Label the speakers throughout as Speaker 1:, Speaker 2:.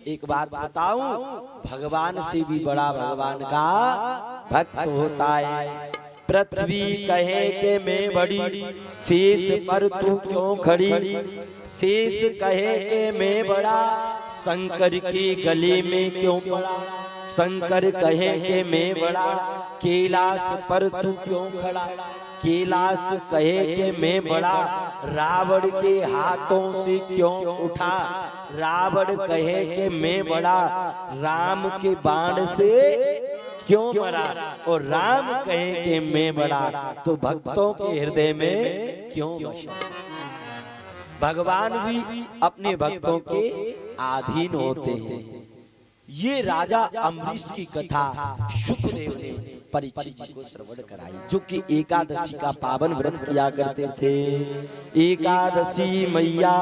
Speaker 1: एक बात बताऊं, भगवान से भी बड़ा भगवान का भक्त होता है। पृथ्वी कहे के मैं बड़ी, शेष पर तू क्यों खड़ी। शेष कहे के मैं बड़ा, शंकर के गले में क्यों पड़ा। शंकर कहे के मैं बड़ा, कैलाश पर तू क्यों खड़ा। कैलाश कहे के मैं बड़ा, रावण के हाथों से क्यों उठा। रावण कहे के मैं बड़ा, राम के बाण से क्यों मरा। और राम कहे के मैं बड़ा, तो भक्तों के हृदय में क्यों बसा। भगवान भी अपने भक्तों के अधीन होते हैं। ये राजा अम्बरीश की कथा शुकदेव ने परीक्षित जी को श्रवण कराई, जो कि एकादशी का पावन व्रत किया करते थे। एकादशी मैया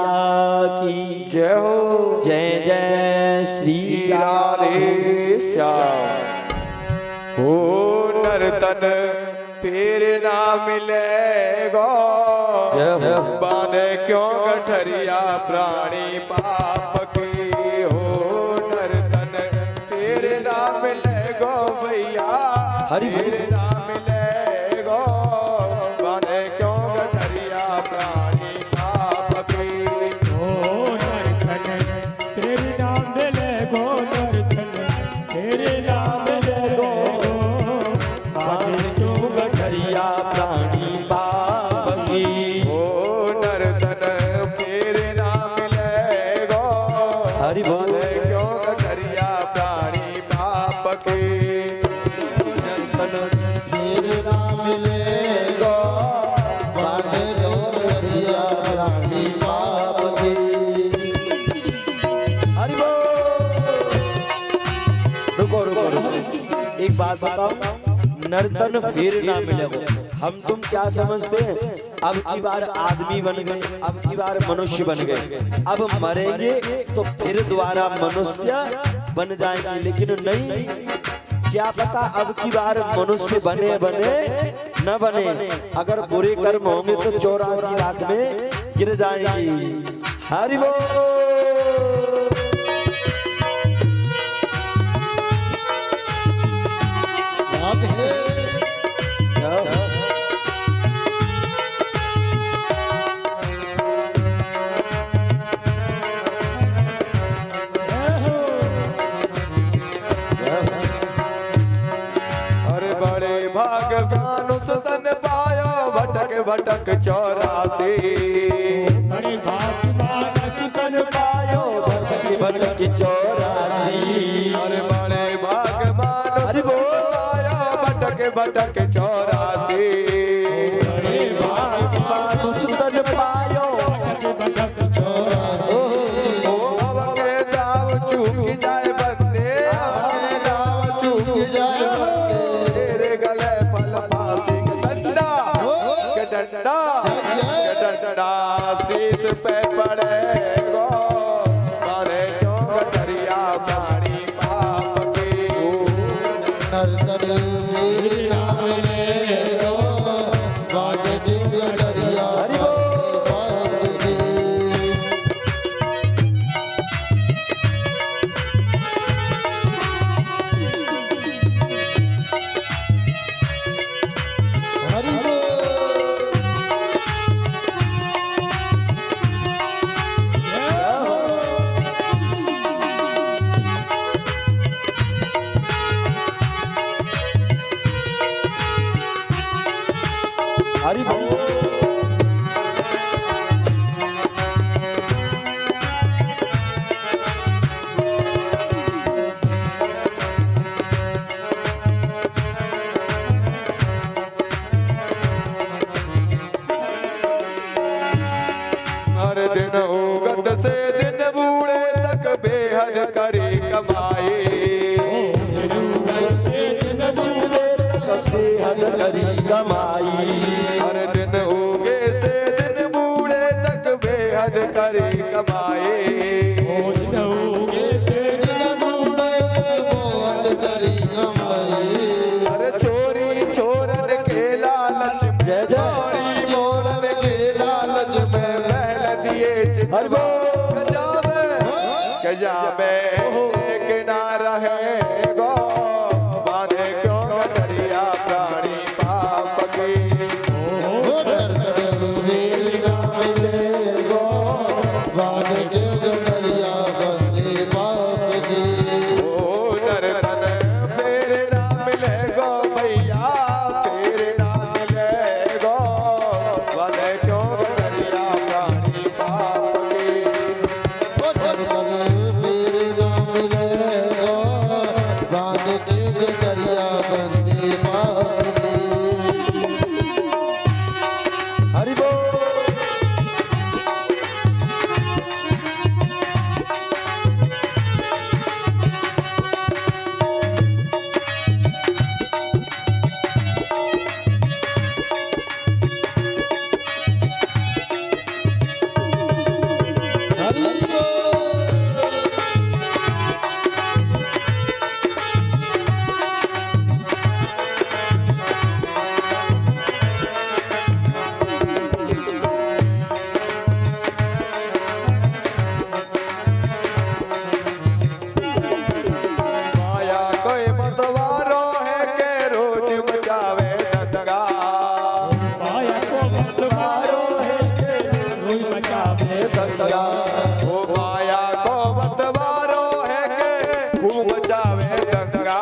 Speaker 1: की
Speaker 2: जय हो।
Speaker 1: जय जय श्री
Speaker 2: राधे श्याम। हो नर्तन तेरे ना मिलेगा, बांधे क्यों गठरिया प्राणी पाप की। हो नर्तन तेरे ना मिलेगा भैया, तेरे ना मिलेगा, बांधे क्यों गठरिया प्राणी पाप की।
Speaker 3: हो नर्तन तेरे ना मिलेगा, नर्तन तेरे ना मिलेगा, बांधे क्यों
Speaker 1: गठरिया प्राणी पाप की।
Speaker 2: हो नर्तन तेरे ना मिलेगा,
Speaker 1: हरि बोल।
Speaker 2: बांधे क्यों गठरिया प्राणी पाप की।
Speaker 1: तेरे नाम मिलेगा, बांधे क्यों गठरिया प्राणी पाप की। हरि बोल। रुको रुको रुको, एक बात बताओ, नर्तन फिर ना मिलेगा। हम तुम क्या समझते हैं, अब की बार आदमी बन गए, अब की बार मनुष्य बन गए, अब मरेंगे तो फिर दोबारा मनुष्य बन जाएंगे। लेकिन नहीं, क्या पता अब की बार मनुष्य बने बने न बने। अगर बुरे कर्म होंगे तो 84 लाख में गिर जाएंगे। हरि बोल।
Speaker 2: अरे बड़े भाग्यवान उस तन पायो, भटक भटक 84।
Speaker 3: बड़े भाग्यवान सुतन पायो,
Speaker 1: भटक भटक 84।
Speaker 2: अरे बड़े भाग्यवान उस तन पायो, भटक भटक 84।
Speaker 3: बड़े भाग्यवान
Speaker 1: सुतन पायो,
Speaker 3: भटक भटक 84।
Speaker 2: ओ अब के दाव चूक जाए बंदे, दाव चूक जाए बंदे। तेरे गले पल फांसी के डंडा, के डंडा, के डंडा शीश पे पड़ेगा, मारे क्यों गठरिया प्राणी पाप की।
Speaker 3: तेरे नाम मिलेगा, बांधे क्यों गठरिया पाप की।
Speaker 1: हरि बोल।
Speaker 2: हर दिन उगत से दिन बूढ़े तक बेहद करे कमाए।
Speaker 1: बेहद करी कमाई।
Speaker 2: हर दिन उगे से दिन बूढ़े तक बेहद करे कमाए। अरे चोरी चोरन के लालच में,
Speaker 1: जय जय।
Speaker 2: चोरी चोरन के लालच में महल दिए
Speaker 1: हरि बोल।
Speaker 2: के जामे एक ना रहे गो बांधे क्यों दरिया प्राणी पाप की ओ माया को मतवारो है के खूब मचावे दंगा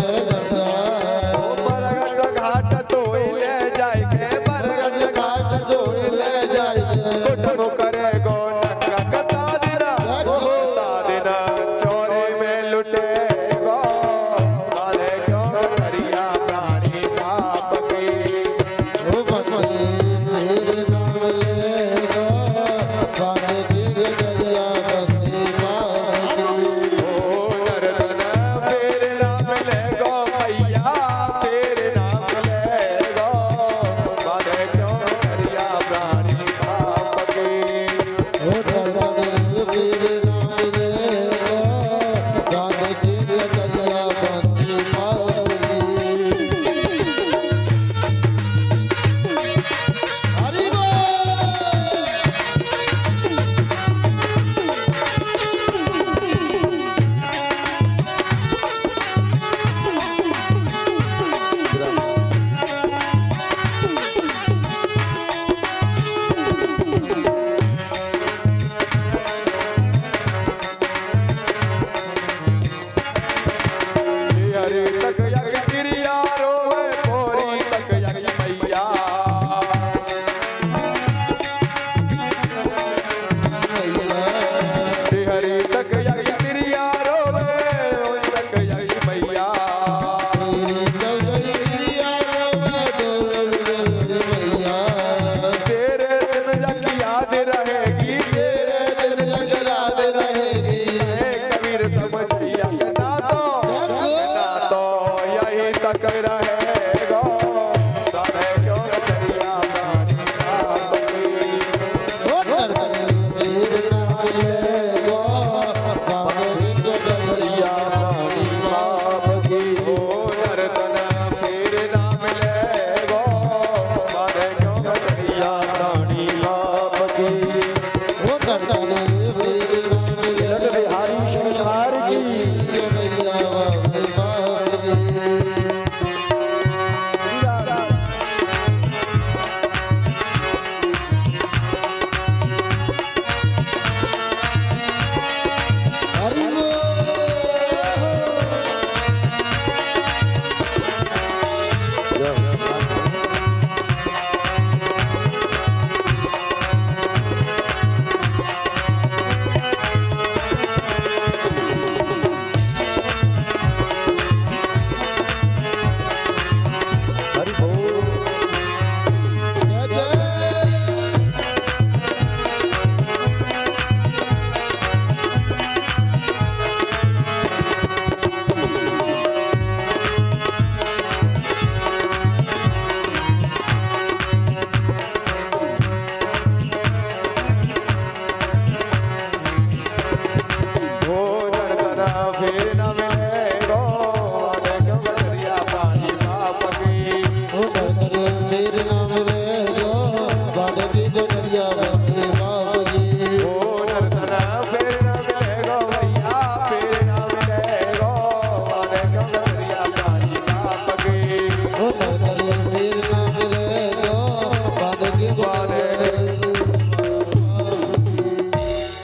Speaker 2: ओ बरगद घाट तो ले जाए के बरगद घाट तो ले जाए कुटुंब करे गो नका कता दिना चोरी में लुटे गो मारे क्यों दरिया प्राणी पाप की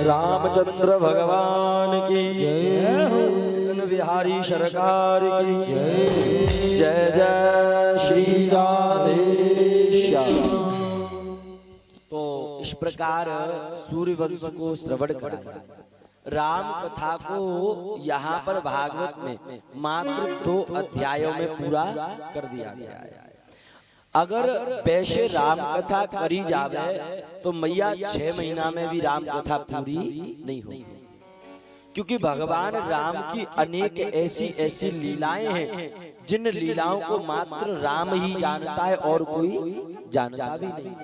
Speaker 1: रामचंद्र भगवान की जय, बिहारी सरकार की जय, जय जय श्री राधे श्याम। तो इस प्रकार सूर्यवंश को श्रवण करा, राम कथा को यहाँ पर भागवत में मात्र 2 अध्यायों में पूरा कर दिया गया है। अगर वैसे राम कथा करी जावे तो मैया 6 महीना में भी राम कथा पूरी नहीं होगी, क्योंकि भगवान राम की अनेक ऐसी ऐसी लीलाएं हैं जिन लीलाओं को मात्र राम ही जानता है और कोई जानता भी नहीं।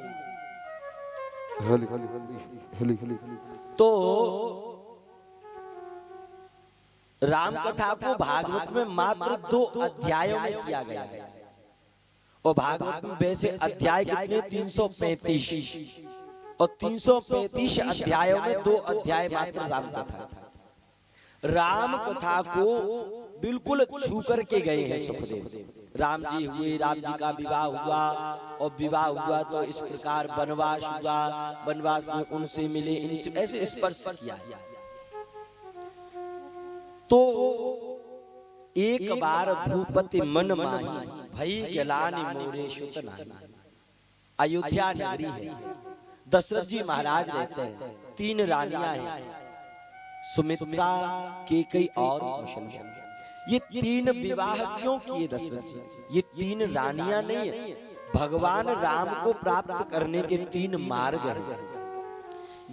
Speaker 1: तो राम कथा को भागवत में मात्र 2 अध्यायों में किया गया है, और भागवत में वैसे अध्याय कितने 335, और 335 अध्यायों में 2 अध्याय मात्र राम कथा। राम कथा को बिल्कुल छू करके गए हैं सुखदेव। राम जी हुए, राम जी का विवाह हुआ, और विवाह हुआ तो इस प्रकार वनवास हुआ, वनवास में उनसे मिले, इनसे ऐसे स्पर्श किया। तो एक बार भूपति मन माही भई गलानि मोरे सुत नाही। अयोध्या नगरी है, दशरथ जी महाराज रहते हैं, 3 रानियां हैं, सुमित्रा, कैकेयी और कौशल्या। ये 3 विवाह क्यों किए दशरथ जी? ये 3 रानियां नहीं है, भगवान राम को प्राप्त करने के 3 मार्ग हैं,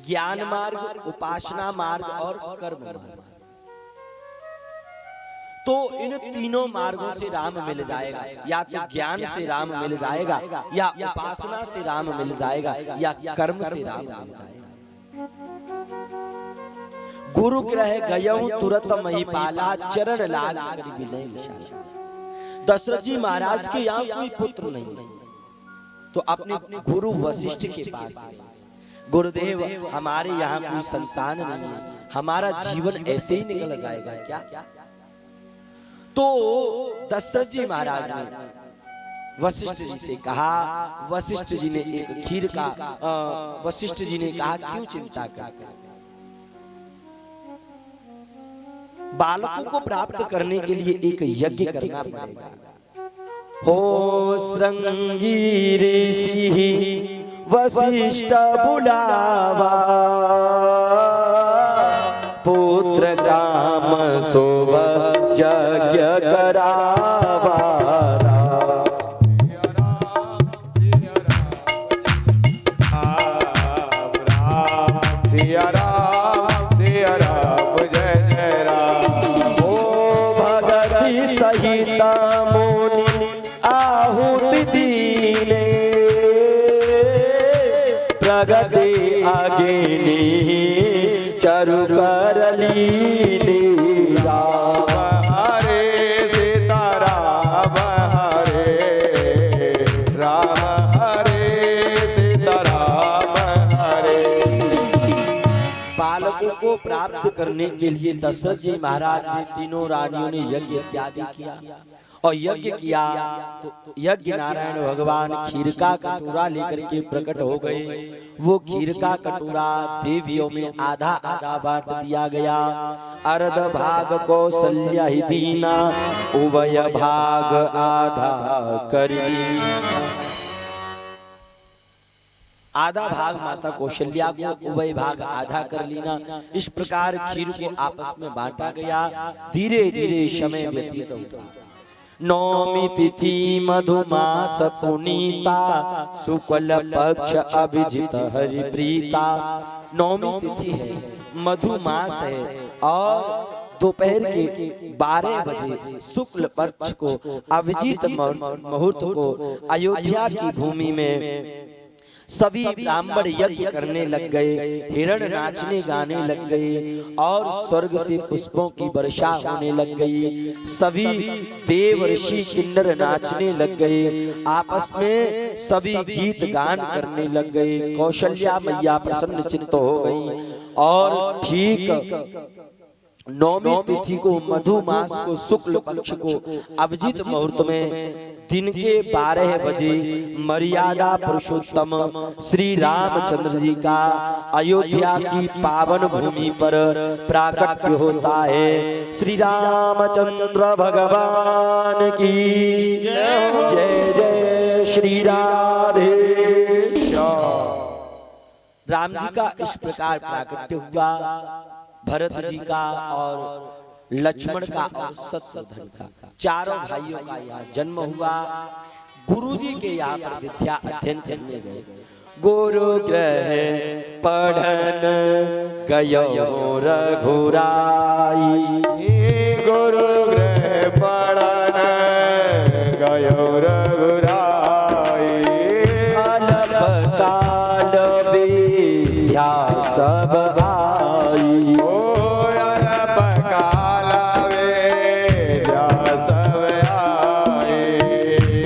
Speaker 1: ज्ञान मार्ग, उपासना मार्ग और कर्म मार्ग। तो इन तीनों मार्गों से राम मिल जाएगा, या तो ज्ञान से राम मिल जाएगा, या उपासना से राम मिल जाएगा, या कर्म से राम मिल जाएगा। गुरु ग्रह गयऊ तुरत महिपाला चरण लाग करि विनय विशाला। दशरथ जी महाराज के यहाँ कोई पुत्र नहीं, तो अपने गुरु वशिष्ठ के पास, गुरुदेव हमारे यहाँ कोई संतान नहीं है, हमारा जीवन ऐसे ही निकल जाएगा क्या? तो दशरथ जी महाराज ने वशिष्ठ जी से कहा, वशिष्ठ जी ने एक खीर का, वशिष्ठ जी ने कहा क्यों चिंता करते, बालकों को प्राप्त करने के लिए एक यज्ञ करना पड़ेगा। हो श्रृंगी ऋषि वशिष्ठ बुलावा, पुत्र काम सोव यज्ञ करावा।
Speaker 2: सिया राम सिया राम जय जय राम।
Speaker 1: ओ भगति सहिता मुनि आहुति दीने, प्रगति आगिनी चरु कर लीनी।
Speaker 2: राम हरे सीता राम हरे, राम हरे सीता राम हरे।
Speaker 1: बालकों को प्राप्त करने के लिए दशरथ जी महाराज ने 3 रानियों ने यज्ञ इत्यादि किया, और यज्ञ किया तो यज्ञ नारायण भगवान खीर का कटोरा लेकर के प्रकट हो गए। वो खीर का कटोरा देवियों में आधा आधा बांट दिया गया। अर्ध भाग कौशल्या ही दीना, उभय भाग आधा करी। आधा भाग माता कौशल्या को, उभय भाग आधा कर लेना। इस प्रकार खीर को आपस में बांटा गया। धीरे धीरे समय व्यतीत होता। नौमी तिथि मधुमास पुनीता, शुक्ल पक्ष अभिजित हरिप्रीता। नौमी तिथि है, मधुमास है, और दोपहर के 12 बजे शुक्ल पक्ष को अभिजित मुहूर्त को अयोध्या की भूमि में सभी ब्राह्मण यज्ञ करने लग गए, हिरण नाचने गाने लग गए, और स्वर्ग से पुष्पों की वर्षा होने लग गई। सभी देव ऋषि किन्नर नाचने लग गए, आपस में सभी गीत गान करने लग गए। कौशल्या मैया प्रसन्न चित्त हो गई, और ठीक नौमी तिथि को, मधुमास को, शुक्ल पक्ष को अभिजित मुहूर्त में दिन के 12 बजे मर्यादा पुरुषोत्तम श्री रामचंद्र जी का अयोध्या की पावन भूमि पर प्राकट्य होता है। श्री रामचंद्र भगवान की जय जय श्री राधे श्याम। राम जी का इस प्रकार प्राकट्य हुआ, भरत जी का और लक्ष्मण का और शत्रुघ्न का, चारों भाइयों का यहाँ जन्म हुआ। गुरुजी के यहाँ पर विद्या अध्ययन करने गए। गुरु ग्रह पढ़न गयो रघुराई,
Speaker 2: गुरु गृह पढ़न गयो रघुराई।
Speaker 1: अल्प काल विद्या सब आई,
Speaker 2: अल्प काल विद्या सब आई।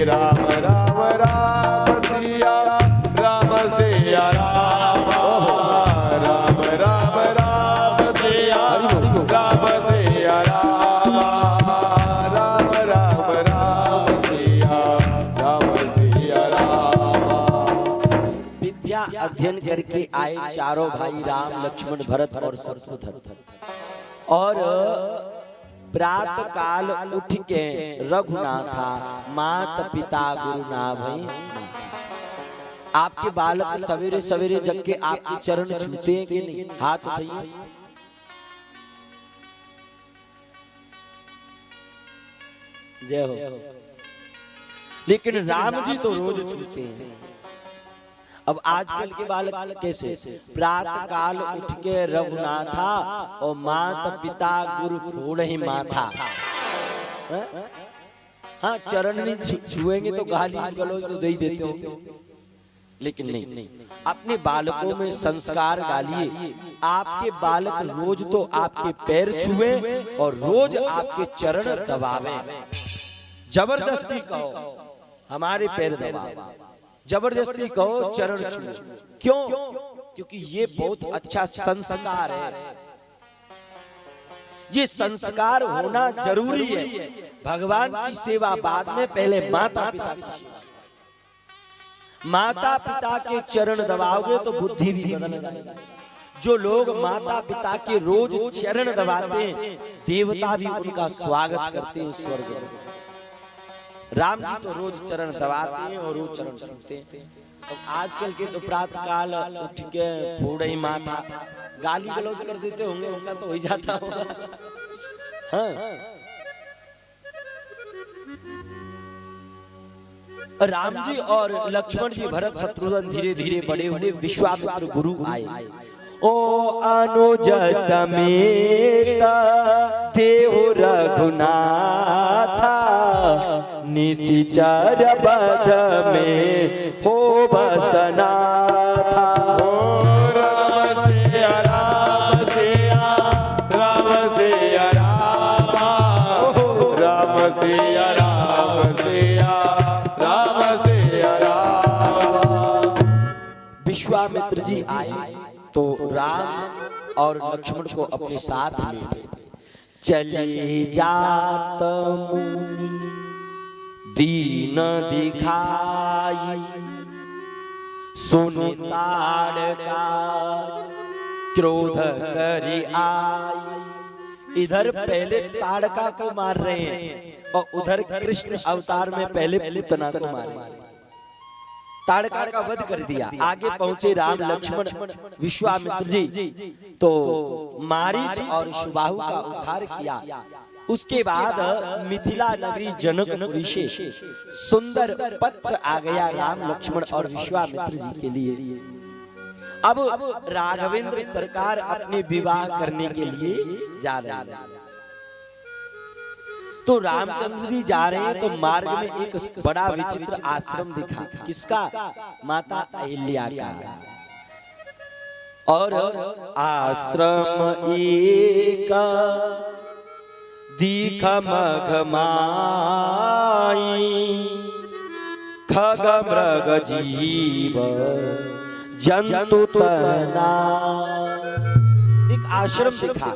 Speaker 2: राम राम राम सिया राम सिया राम, राम राम राम सिया राम सिया राम, राम राम राम सिया राम सिया राम।
Speaker 1: विद्या अध्ययन करके आए चारों भाई राम लक्ष्मण भरत और शत्रुघ्न, और प्रातः काल उठ के रघुनाथा माता पिता गुरु ना भई। आपके बालक सवेरे सवेरे जग के आपके चरण छूते हैं कि नहीं? हाथ उठाइए। जय हो। लेकिन राम जी तो रोज छूते हैं। अब आजकल के बालक कैसे? प्रातः काल उठ के रघुनाथा और माता पिता गुरु फोड़ ही माथा। हाँ, चरण नहीं छुएंगे तो गाली गलौज तो दे ही देते हो, लेकिन नहीं, अपने बालकों में संस्कार डालिए। आपके बालक रोज तो आपके पैर छुए और रोज आपके चरण दबावे। जबरदस्ती कहो हमारे पैर दबाओ, जबरदस्ती कहो चरण छुओ। क्यों? क्योंकि ये बहुत अच्छा संस्कार है। ये संस्कार होना जरूरी है। भगवान की सेवा बाद में, पहले माता पिता की सेवा। माता पिता के चरण दबाओगे तो बुद्धि भी बदल जाएगी। जो लोग माता पिता के रोज चरण दबाते हैं, देवता भी उनका स्वागत करते हैं स्वर्ग में। राम जी तो रोज चरण दबाते हैं और रोज चरण छूते हैं। तो आजकल के तो प्रातः काल उठ के फोड़ ही माथा, गाली गलौज कर देते होंगे, उनका तो हो ही जाता होगा। हाँ। राम जी और लक्ष्मण जी भरत शत्रुघ्न धीरे धीरे बड़े हुए। विश्वामित्र गुरु आए। ओ अनुज समेत देहु रघुनाथा, निशिचर बध में हो बसनाथा।
Speaker 2: राम सिया राम सिया राम सिया राम, राम सिया राम सिया राम सिया राम।
Speaker 1: विश्वामित्र जी आए तो राम और लक्ष्मण को अपने साथ ले चले जात मुनि दीन दिखाई, सुन ताड़का क्रोध करी आई। इधर पहले ताड़का को मार रहे हैं और उधर कृष्ण अवतार में पहले पूतना को मार रहे हैं। ताड़का का वध कर दिया। आगे पहुंचे राम लक्ष्मण विश्वामित्र जी, तो मारीच और सुबाहु का उद्धार किया। उसके बाद मिथिला नगरी जनकपुरी से सुंदर पत्र आ गया राम लक्ष्मण और विश्वामित्र जी के लिए। अब राघवेंद्र सरकार अपने विवाह करने के लिए जा रहे हैं। तो रामचंद्र जी जा रहे हैं तो मार्ग में एक बड़ा विचित्र आश्रम दिखा। किसका? माता अहिल्या का। और आश्रम एक दीख मघ माई, खग मृग जीव जंतु तना। एक आश्रम दिखा।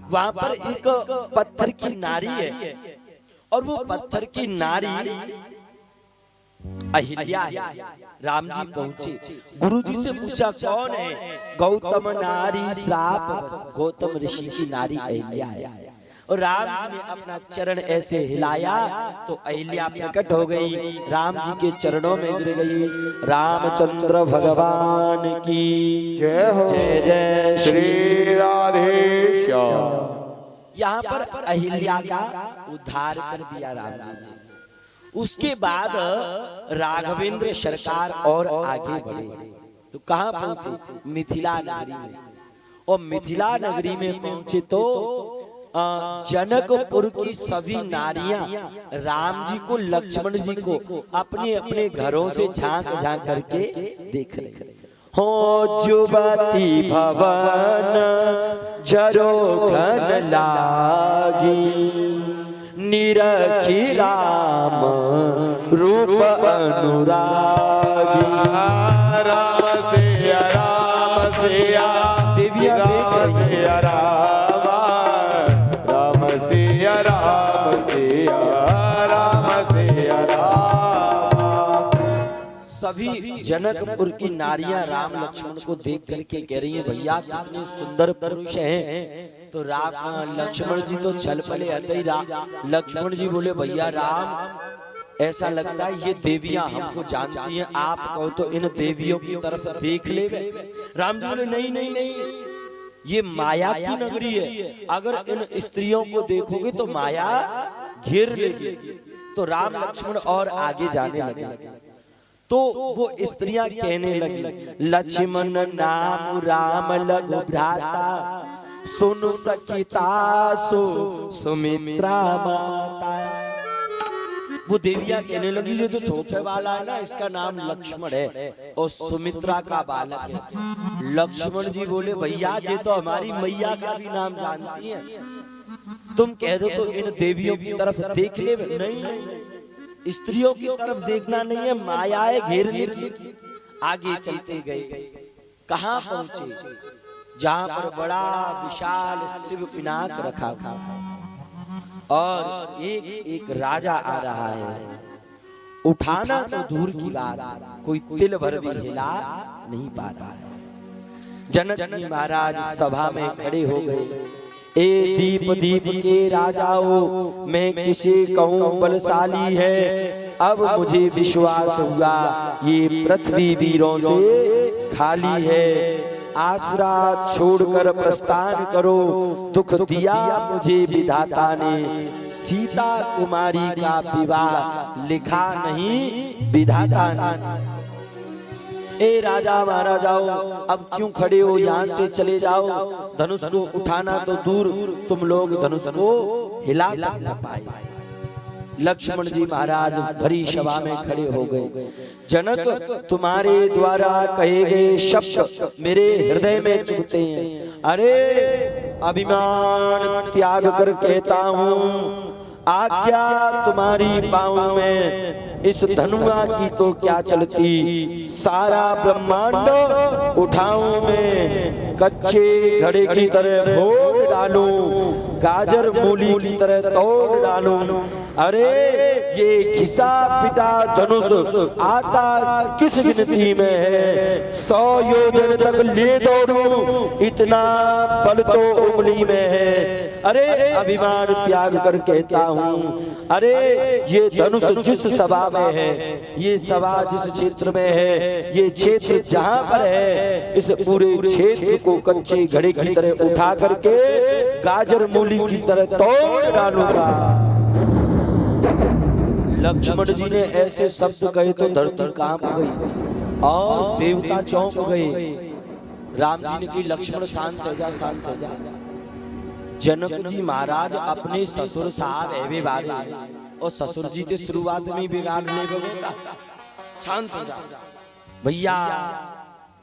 Speaker 1: वहां पर एक पत्थर की नारी है और वो पत्थर की नारी अहिल्या है। राम जी पहुंचे, गुरुजी से पूछा कौन है? गौतम नारी श्राप बस। गौतम ऋषि की नारी अहिल्या है। और राम जी ने अपना चरण ऐसे हिलाया तो अहिल्या प्रकट हो गई, राम जी के चरणों में गिर गई। रामचंद्र भगवान की
Speaker 2: जय हो।
Speaker 1: जय जय
Speaker 2: श्री राधेश्याम।
Speaker 1: यहाँ पर अहिल्या का उद्धार कर दिया राम जी ने। उसके बाद राघवेंद्र सरकार और आगे बढ़े तो कहाँ पहुंचे? मिथिला नगरी में। और मिथिला नगरी में पहुंचे तो जनकपुर की सभी नारियां राम जी को, लक्ष्मण जी को अपने अपने घरों से झांक झांक करके देख रहे। हो जुबती भवन जरो घन लागी, निरखी राम रूप अनुरागी।
Speaker 2: राम सिया राम सिया,
Speaker 1: देवियां देख
Speaker 2: राम
Speaker 1: रही
Speaker 2: सिया राम, राम सिया राम सिया, राम सिया राम।
Speaker 1: सभी जनकपुर की नारियां राम लक्ष्मण को देख करके कह रही हैं, भैया कितने सुंदर पुरुष हैं। तो राम लक्ष्मण जी तो छल पले आते ही लक्ष्मण जी बोले, भैया राम ऐसा लगता है ये देवियां हमको जानती हैं, आप कहो तो इन देवियों की तरफ देख ले। राम जी बोले, नहीं नहीं नहीं, ये माया की नगरी है, अगर इन स्त्रियों को देखोगे तो माया घेर लेगी। तो राम लक्ष्मण और आगे जाने लगे तो वो स्त्रियां कहने लगी, लक्ष्मण नाम राम लघु भ्राता, सुनु सखिता सो सुमित्रा माता। वो देवियां कहने लगी, ये जो छोटे वाला है ना, इसका नाम लक्ष्मण है और सुमित्रा का बालक है। लक्ष्मण जी बोले, भैया ये तो हमारी मैया का भी नाम जानती है, तुम कह दो तो इन देवियों की तरफ देख ले। नहीं नहीं, स्त्रियों की तरफ देखना नहीं है, मायाएं घेर लेती। आगे चलते गए, कहां पहुंचे? जहां पर बड़ा विशाल शिव पिनाक रखा था और एक एक राजा आ रहा है। उठाना तो दूर की बात, कोई तिल भर भी हिला नहीं पा रहा है। जनक जी महाराज सभा में खड़े हो गए। ए दीप दीप के राजाओं, मैं किसे कहूँ बलशाली है, अब मुझे विश्वास हुआ ये पृथ्वी वीरों से खाली है। आसरा छोड़कर प्रस्थान करो, दुख दिया मुझे विधाता ने, सीता कुमारी का विवाह लिखा नहीं विधाता ने। ए राजा महाराजाओ, अब क्यों खड़े हो, यहाँ से चले जाओ। धनुष को उठाना तो दूर, तुम लोग धनुष को हिला न पाए। लक्ष्मण जी महाराज भरी सभा में खड़े हो गए। जनक, तुम्हारे द्वारा कहे गए शब्द मेरे हृदय में चुभते हैं। अरे अभिमान त्याग कर कहता हूँ, आज्ञा तुम्हारी पाऊं में, इस धनुआ की तो क्या चलती, सारा ब्रह्मांड उठाऊं मैं, कच्चे घड़े की तरह फोड़ डालूं, गाजर मूली की तरह तोड़ डालूं। अरे ये घिसा पिटा धनुष आता किस गिनती में है, 100 योजन तक ले दौड़ूं, इतना बल तो उंगली में है। अरे अभिमान त्याग कर कहता हूँ, अरे ये धनुष जिस सभा में है, ये सभा जिस क्षेत्र में है, ये क्षेत्र जहाँ पर है, इस पूरे क्षेत्र को कच्चे घड़े की तरह उठा करके गाजर मूली की तरह तोड़ डालूंगा। लक्ष्मण जी ने ऐसे शब्द कहे तो धरती कांप गई और देवता चौंक गए। राम जी ने कही, लक्ष्मण शांत हो जा, शांत हो जा। जनक जी महाराज अपने ससुर साहब एवे बारे और ससुर जी के शुरुआत में बिगाड़ ले गए। शांत हो जा भैया,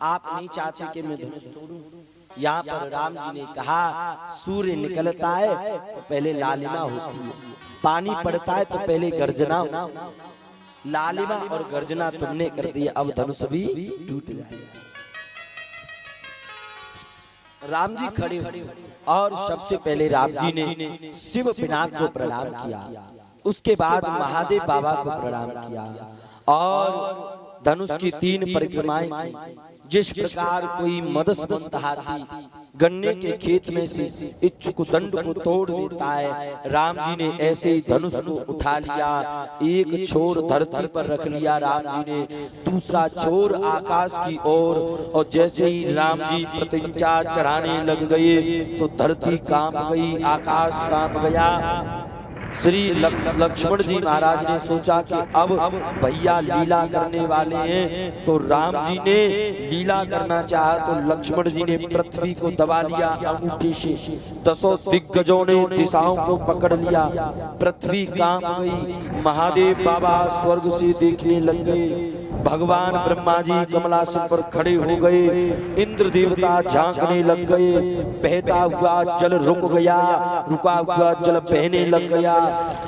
Speaker 1: आप नहीं चाहते कि मैं धनुष तोड़ूं। यहाँ पर राम जी ने कहा, सूर्य निकलता है तो पहले लालिमा होती है, पानी पड़ता है तो पहले गर्जना। लालिमा और गर्जना तुमने कर दिया, अब धनुष भी टूट जाएगा। राम जी खड़े और सबसे पहले राम जी ने शिव पिनाक को प्रणाम किया, उसके बाद महादेव बाबा को प्रणाम किया और धनुष की 3 परिक्रमाएं की। जिस प्रकार कोई मदस्मस्त हाथी गन्ने के खेत में से इच्छुक दंड को तोड़ देता है, राम जी ने ऐसे ही धनुष को उठा लिया, एक छोर धरती पर रख लिया राम जी ने, दूसरा छोर आकाश की ओर। और जैसे ही राम जी प्रत्यंचा चढ़ाने लग गए तो धरती कांप गई, आकाश कांप गया। श्री लक्ष्मण जी महाराज ने सोचा कि अब भैया लीला करने वाले हैं, तो राम जी ने लीला करना चाहा तो लक्ष्मण जी ने पृथ्वी को दबा लिया अंगूठे से। 10 दिग्गजों ने दिशाओं को पकड़ लिया, पृथ्वी कांप गई। महादेव बाबा स्वर्ग से देखने लग गए, भगवान ब्रह्मा जी कमलासन पर खड़े हो गए, इंद्र देवता झांकने लग गए, बहता हुआ जल रुक गया, रुका हुआ जल बहने लग गया,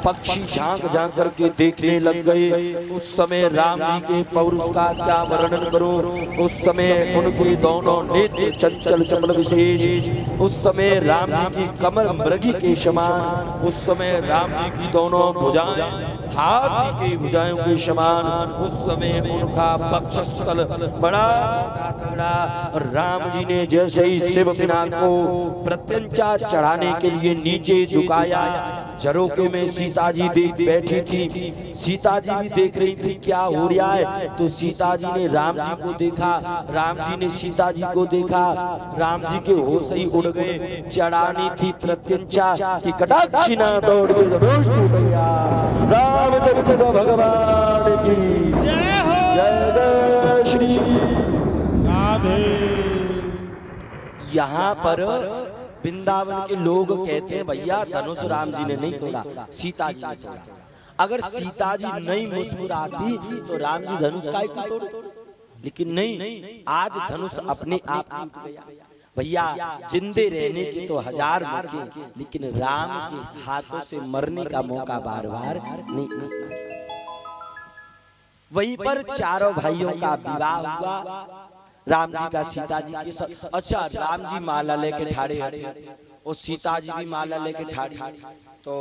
Speaker 1: पक्षी झांक झांक करके देखने लग गए। उस समय राम जी के पौरुष का क्या वर्णन करो, उस समय उनके दोनों नेत्र चंचल चपल विशेष, उस समय राम जी की कमर मृगी के समान, उस समय राम जी की दोनों भुजाएं हाथी की भुजाओं के समान, उस समय उनका वक्षस्थल बड़ा तगड़ा। राम जी ने जैसे ही शिव पिनाक को प्रत्यंचा चढ़ाने के लिए नीचे झुकाया, झरोके में सीता जी देख बैठी थी, सीता जी भी देख रही थी क्या हो रहा है। तो सीता जी ने राम जी को देखा, राम जी ने सीता जी को देखा, राम जी के होश ही उड़ गए। चढ़ानी थी प्रत्यंचा की कटाक्षी ना दौड़ के जरूर टूट गया। रामचंद्र भगवान की
Speaker 3: जय हो।
Speaker 1: जय जय श्री
Speaker 3: राधे।
Speaker 1: यहाँ पर वृंदावन के लोग कहते हैं भैया धनुष राम जी ने नहीं तोड़ा, सीता जी ने तोड़ा। अगर सीता जी नहीं मुस्कुराती तो राम जी धनुष का क्यों तोड़ते? लेकिन नहीं, आज धनुष अपने आप टूट गया। भैया जिंदे रहने की तो 1000 मौके, लेकिन राम के हाथों से मरने का मौका बार बार नहीं। वहीं पर चारों भाइयों का विवाह हुआ, राम जी का सीता जी के साथ। अच्छा, राम जी माला लेके ठाड़े और सीता जी भी माला लेके ठाड़ी। तो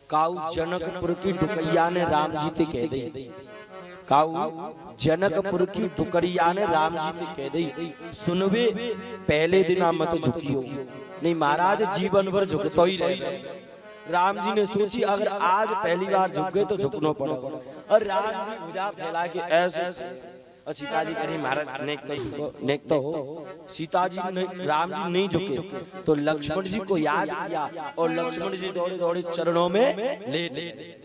Speaker 1: काऊ जनकपुर की डुकैया ने राम जी ते कह दी, काऊ जनकपुर की डुकरिया ने राम जी ते कह दी, सुनवे पहले दिन मत झुकियो, नहीं महाराज जीवन भर झुकतो ही रहे। राम जी ने सोची अगर आज पहली बार झुक गए तो झुकना पड़ेगा, और राम जी भुजा फैला के ऐसे। और सीता जी कह महाराज नेक तो हो। सीता जी ने राम जी नहीं झुके तो लक्ष्मण जी को याद किया और लक्ष्मण जी दौड़े दौड़े चरणों में लेट।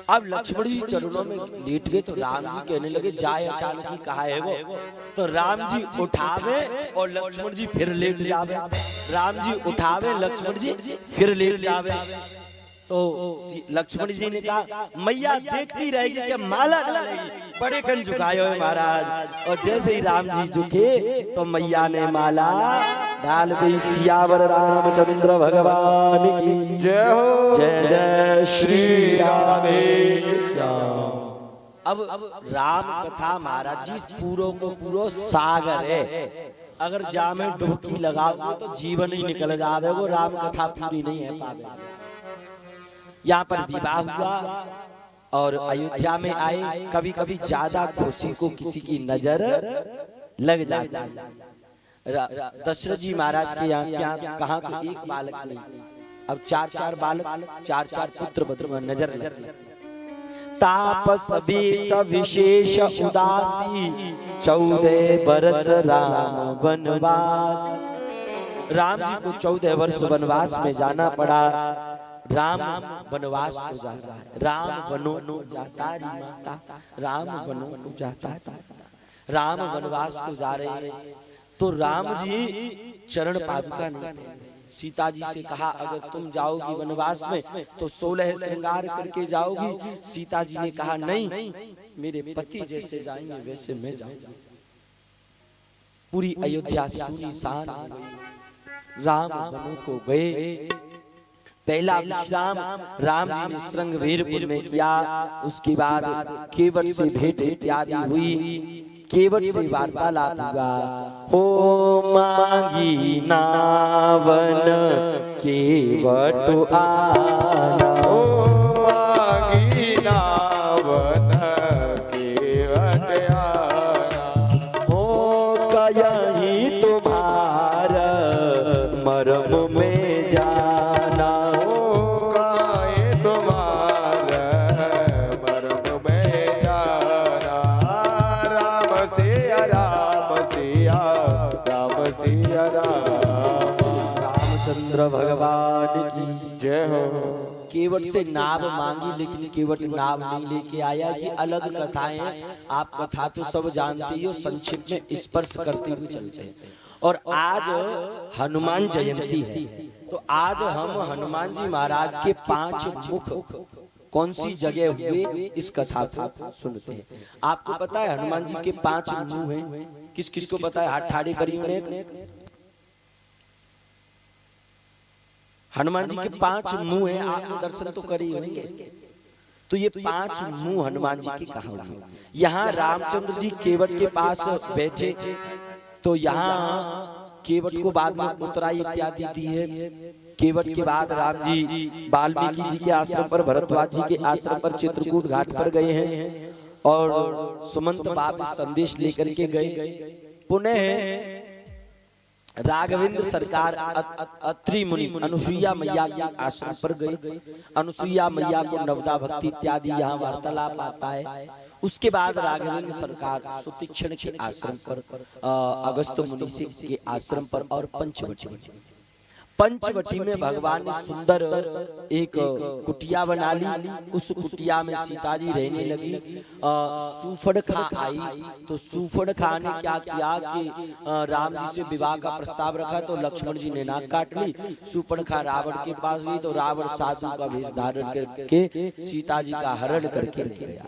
Speaker 1: अब लक्ष्मण जी चरणों में लेट गए तो राम जी कहने लगे जाए अचानक ही कहा है वो। तो राम जी उठावे और लक्ष्मण जी फिर लेट जावे, राम जी उठावे लक्ष्मण जी फिर लेट जावे। तो लक्ष्मण जी ने कहा मैया देखती रहेगी कि माला डालेगी, बड़े कन झुकाए हुए महाराज। और जैसे ही राम जी झुके तो मैया ने माला डाल दी। सियावर रामचंद्र भगवान की
Speaker 2: जय हो।
Speaker 1: जय जय श्री
Speaker 2: राधे
Speaker 1: श्याम। अब राम कथा महाराज जी पूरो को पूरो सागर है, अगर जा में डुबकी लगाओ तो जीवन ही निकल जावे, वो राम कथा पूरी नहीं है पावे। यहाँ पर विवाह हुआ और अयोध्या में आए। कभी कभी ज्यादा खुशी को किसी की नजर लग जाती है। दशरथ जी महाराज के यहाँ कहाँ तो एक बालक नहीं, अब 4 बालक, 4 पुत्र बद्र नजर तापस विशेष उदासी 14 बरस राम वनवास। राम जी को 14 वर्ष वनवास में जाना पड़ा। राम वनवास को जाता है, राम वनों को जाता है माता, राम वनों को जाता है, राम वनवास को जा रहे हैं। तो राम जी चरण पादुका नहीं, सीता जी से कहा अगर तुम जाओगी वनवास में तो 16 श्रृंगार करके जाओगी। सीता जी ने कहा नहीं, मेरे पति जैसे जाएंगे वैसे मैं जाऊंगी। पूरी अयोध्या सुनसान हो गई। राम वनों को गए। पहला विश्राम राम जी ने श्रृंगवीरपुर में किया। उसके बाद केवट से भेंट इत्यादि हुई, केवट से वार्तालाप हुआ। हो मांगी नावन केवट आना,
Speaker 2: ओ मांगी नावन
Speaker 1: मर्म में जाना।
Speaker 2: काहे तुम्हारा मर्म में जाना। राम सिया राम सिया राम सिया राम।
Speaker 1: रामचंद्र भगवान की
Speaker 2: जय हो।
Speaker 1: केवट से नाव मांगी लेकिन केवट नाव नहीं लेके आया। ये अलग कथाएं हैं, आप कथा तो सब जानते ही हो, संक्षिप्त में स्पर्श करते हुए चलते हैं। और आज हनुमान जयंती है, तो आज हम हनुमान जी महाराज के 5 मुख कौन सी जगह हुए इस कथा को सुनते हैं। आपको पता है हनुमान जी के 5 मुंह हैं? किस किस को पता है? हाथ ठाड़े करिए। हनुमान जी के 5 मुंह हैं, आपने दर्शन तो करे होंगे। तो ये 5 मुंह हनुमान जी के कहाँ हुए? यहाँ रामचंद्र जी केवट के पास बैठे, तो यहाँ केवट को बाद में उत्तराई इत्यादि दी है। केवट के बाद राम जी वाल्मीकि जी के आश्रम पर, भरद्वाज जी के आश्रम पर चित्रकूट घाट पर गए हैं और सुमंत बाप संदेश लेकर के गए। पुनः राघवेंद्र सरकार अत्रि मुनि अनुसुईया मैया के आश्रम पर गए। अनुसुईया मैया को नवदा भक्ति इत्यादि यहाँ वार्तालाप आता है। उसके बाद राघवेंद्र सरकार सुतीक्षण के आश्रम पर, अगस्त मुनि के आश्रम पर और पंचवटी में भगवान ने सुंदर एक कुटिया बना ली। उस कुटिया में सीता जी रहने लगी। सूफड़खा आई, तो सूफड़खा ने क्या किया कि राम जी से विवाह का प्रस्ताव रखा, तो लक्ष्मण जी ने नाक काट ली। सूफड़खा रावण के पास गई, तो रावण साधु का वेश धारण करके सीता जी का हरण करके ले गया।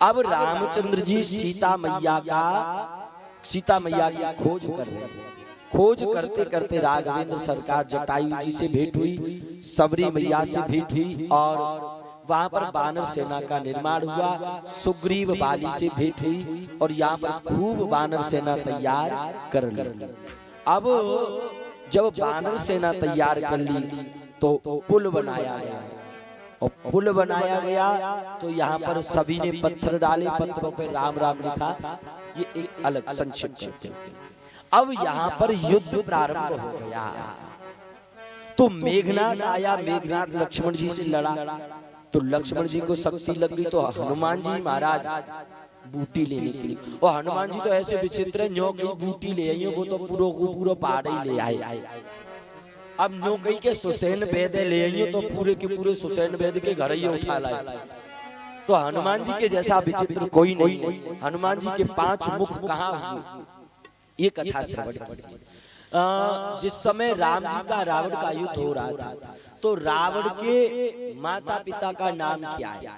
Speaker 1: अब रामचंद्र जी सीता मैया की खोज कर रहे हैं। खोज करते करते राघवेंद्र सरकार जटायु जी से भेंट हुई, सबरी मैया से भेंट हुई और वहां पर वानर सेना का निर्माण हुआ। सुग्रीव बाली से भेंट हुई और यहाँ पर खूब वानर सेना तैयार कर ली। अब जब वानर सेना तैयार कर ली तो पुल बनाया गया, और पुल बनाया गया तो यहाँ पर सभी ने पत्थर डाले, पत्थरों पे राम राम लिखा। ये एक अलग संक्षिप्त है। अब यहाँ पर युद्ध प्रारंभ हो गया, तो मेघनाद आया। मेघनाद लक्ष्मण जी से लड़ा, तो लक्ष्मण जी को शक्ति लग गई, तो हनुमान जी महाराज बूटी लेने के लिए, और हनुमान जी तो ऐसे विचित्र न्यो कहीं बूटी ले आई, वो तो पूरा पहाड़ ही ले आए। अब न्यो कहीं के सुसैन वेद ले आई, तो पूरे के पूरे सुसैन वेद के घर ही उठा लाए। तो हनुमान जी के जैसा विचित्र कोई नहीं। हनुमान जी के 5 मुख कहाँ हुए, ये कथा श्रवण कीजिए। जिस समय राम जी का रावण का युद्ध हो रहा था, तो रावण के माता पिता का नाम क्या है?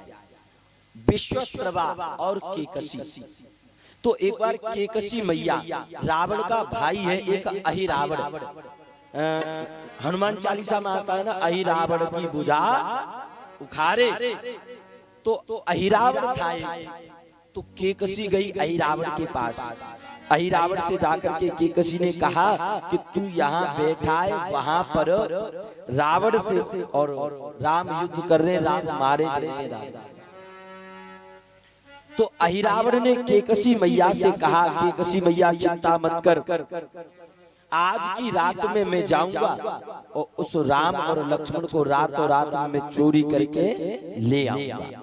Speaker 1: विश्वश्रवा और केकसी। तो एक बार केकसी मैया, रावण का भाई है एक अहिरावण। हनुमान चालीसा में आता है ना, अहिरावण की भुजा उखाड़े, तो अहिरावण था। तो केकसी गई अहिरावण के पास। अहिरावण से जाकर के केकसी ने कहा कि तू यहाँ बैठा है, वहां पर रावण से और राम युद्ध कर रहे, राम मारे गए। तो अहिरावण ने केकसी मैया से कहा, केकसी मैया चिंता मत कर, आज की रात में मैं जाऊंगा और उस राम और लक्ष्मण को रातों रात में चोरी करके ले आऊंगा।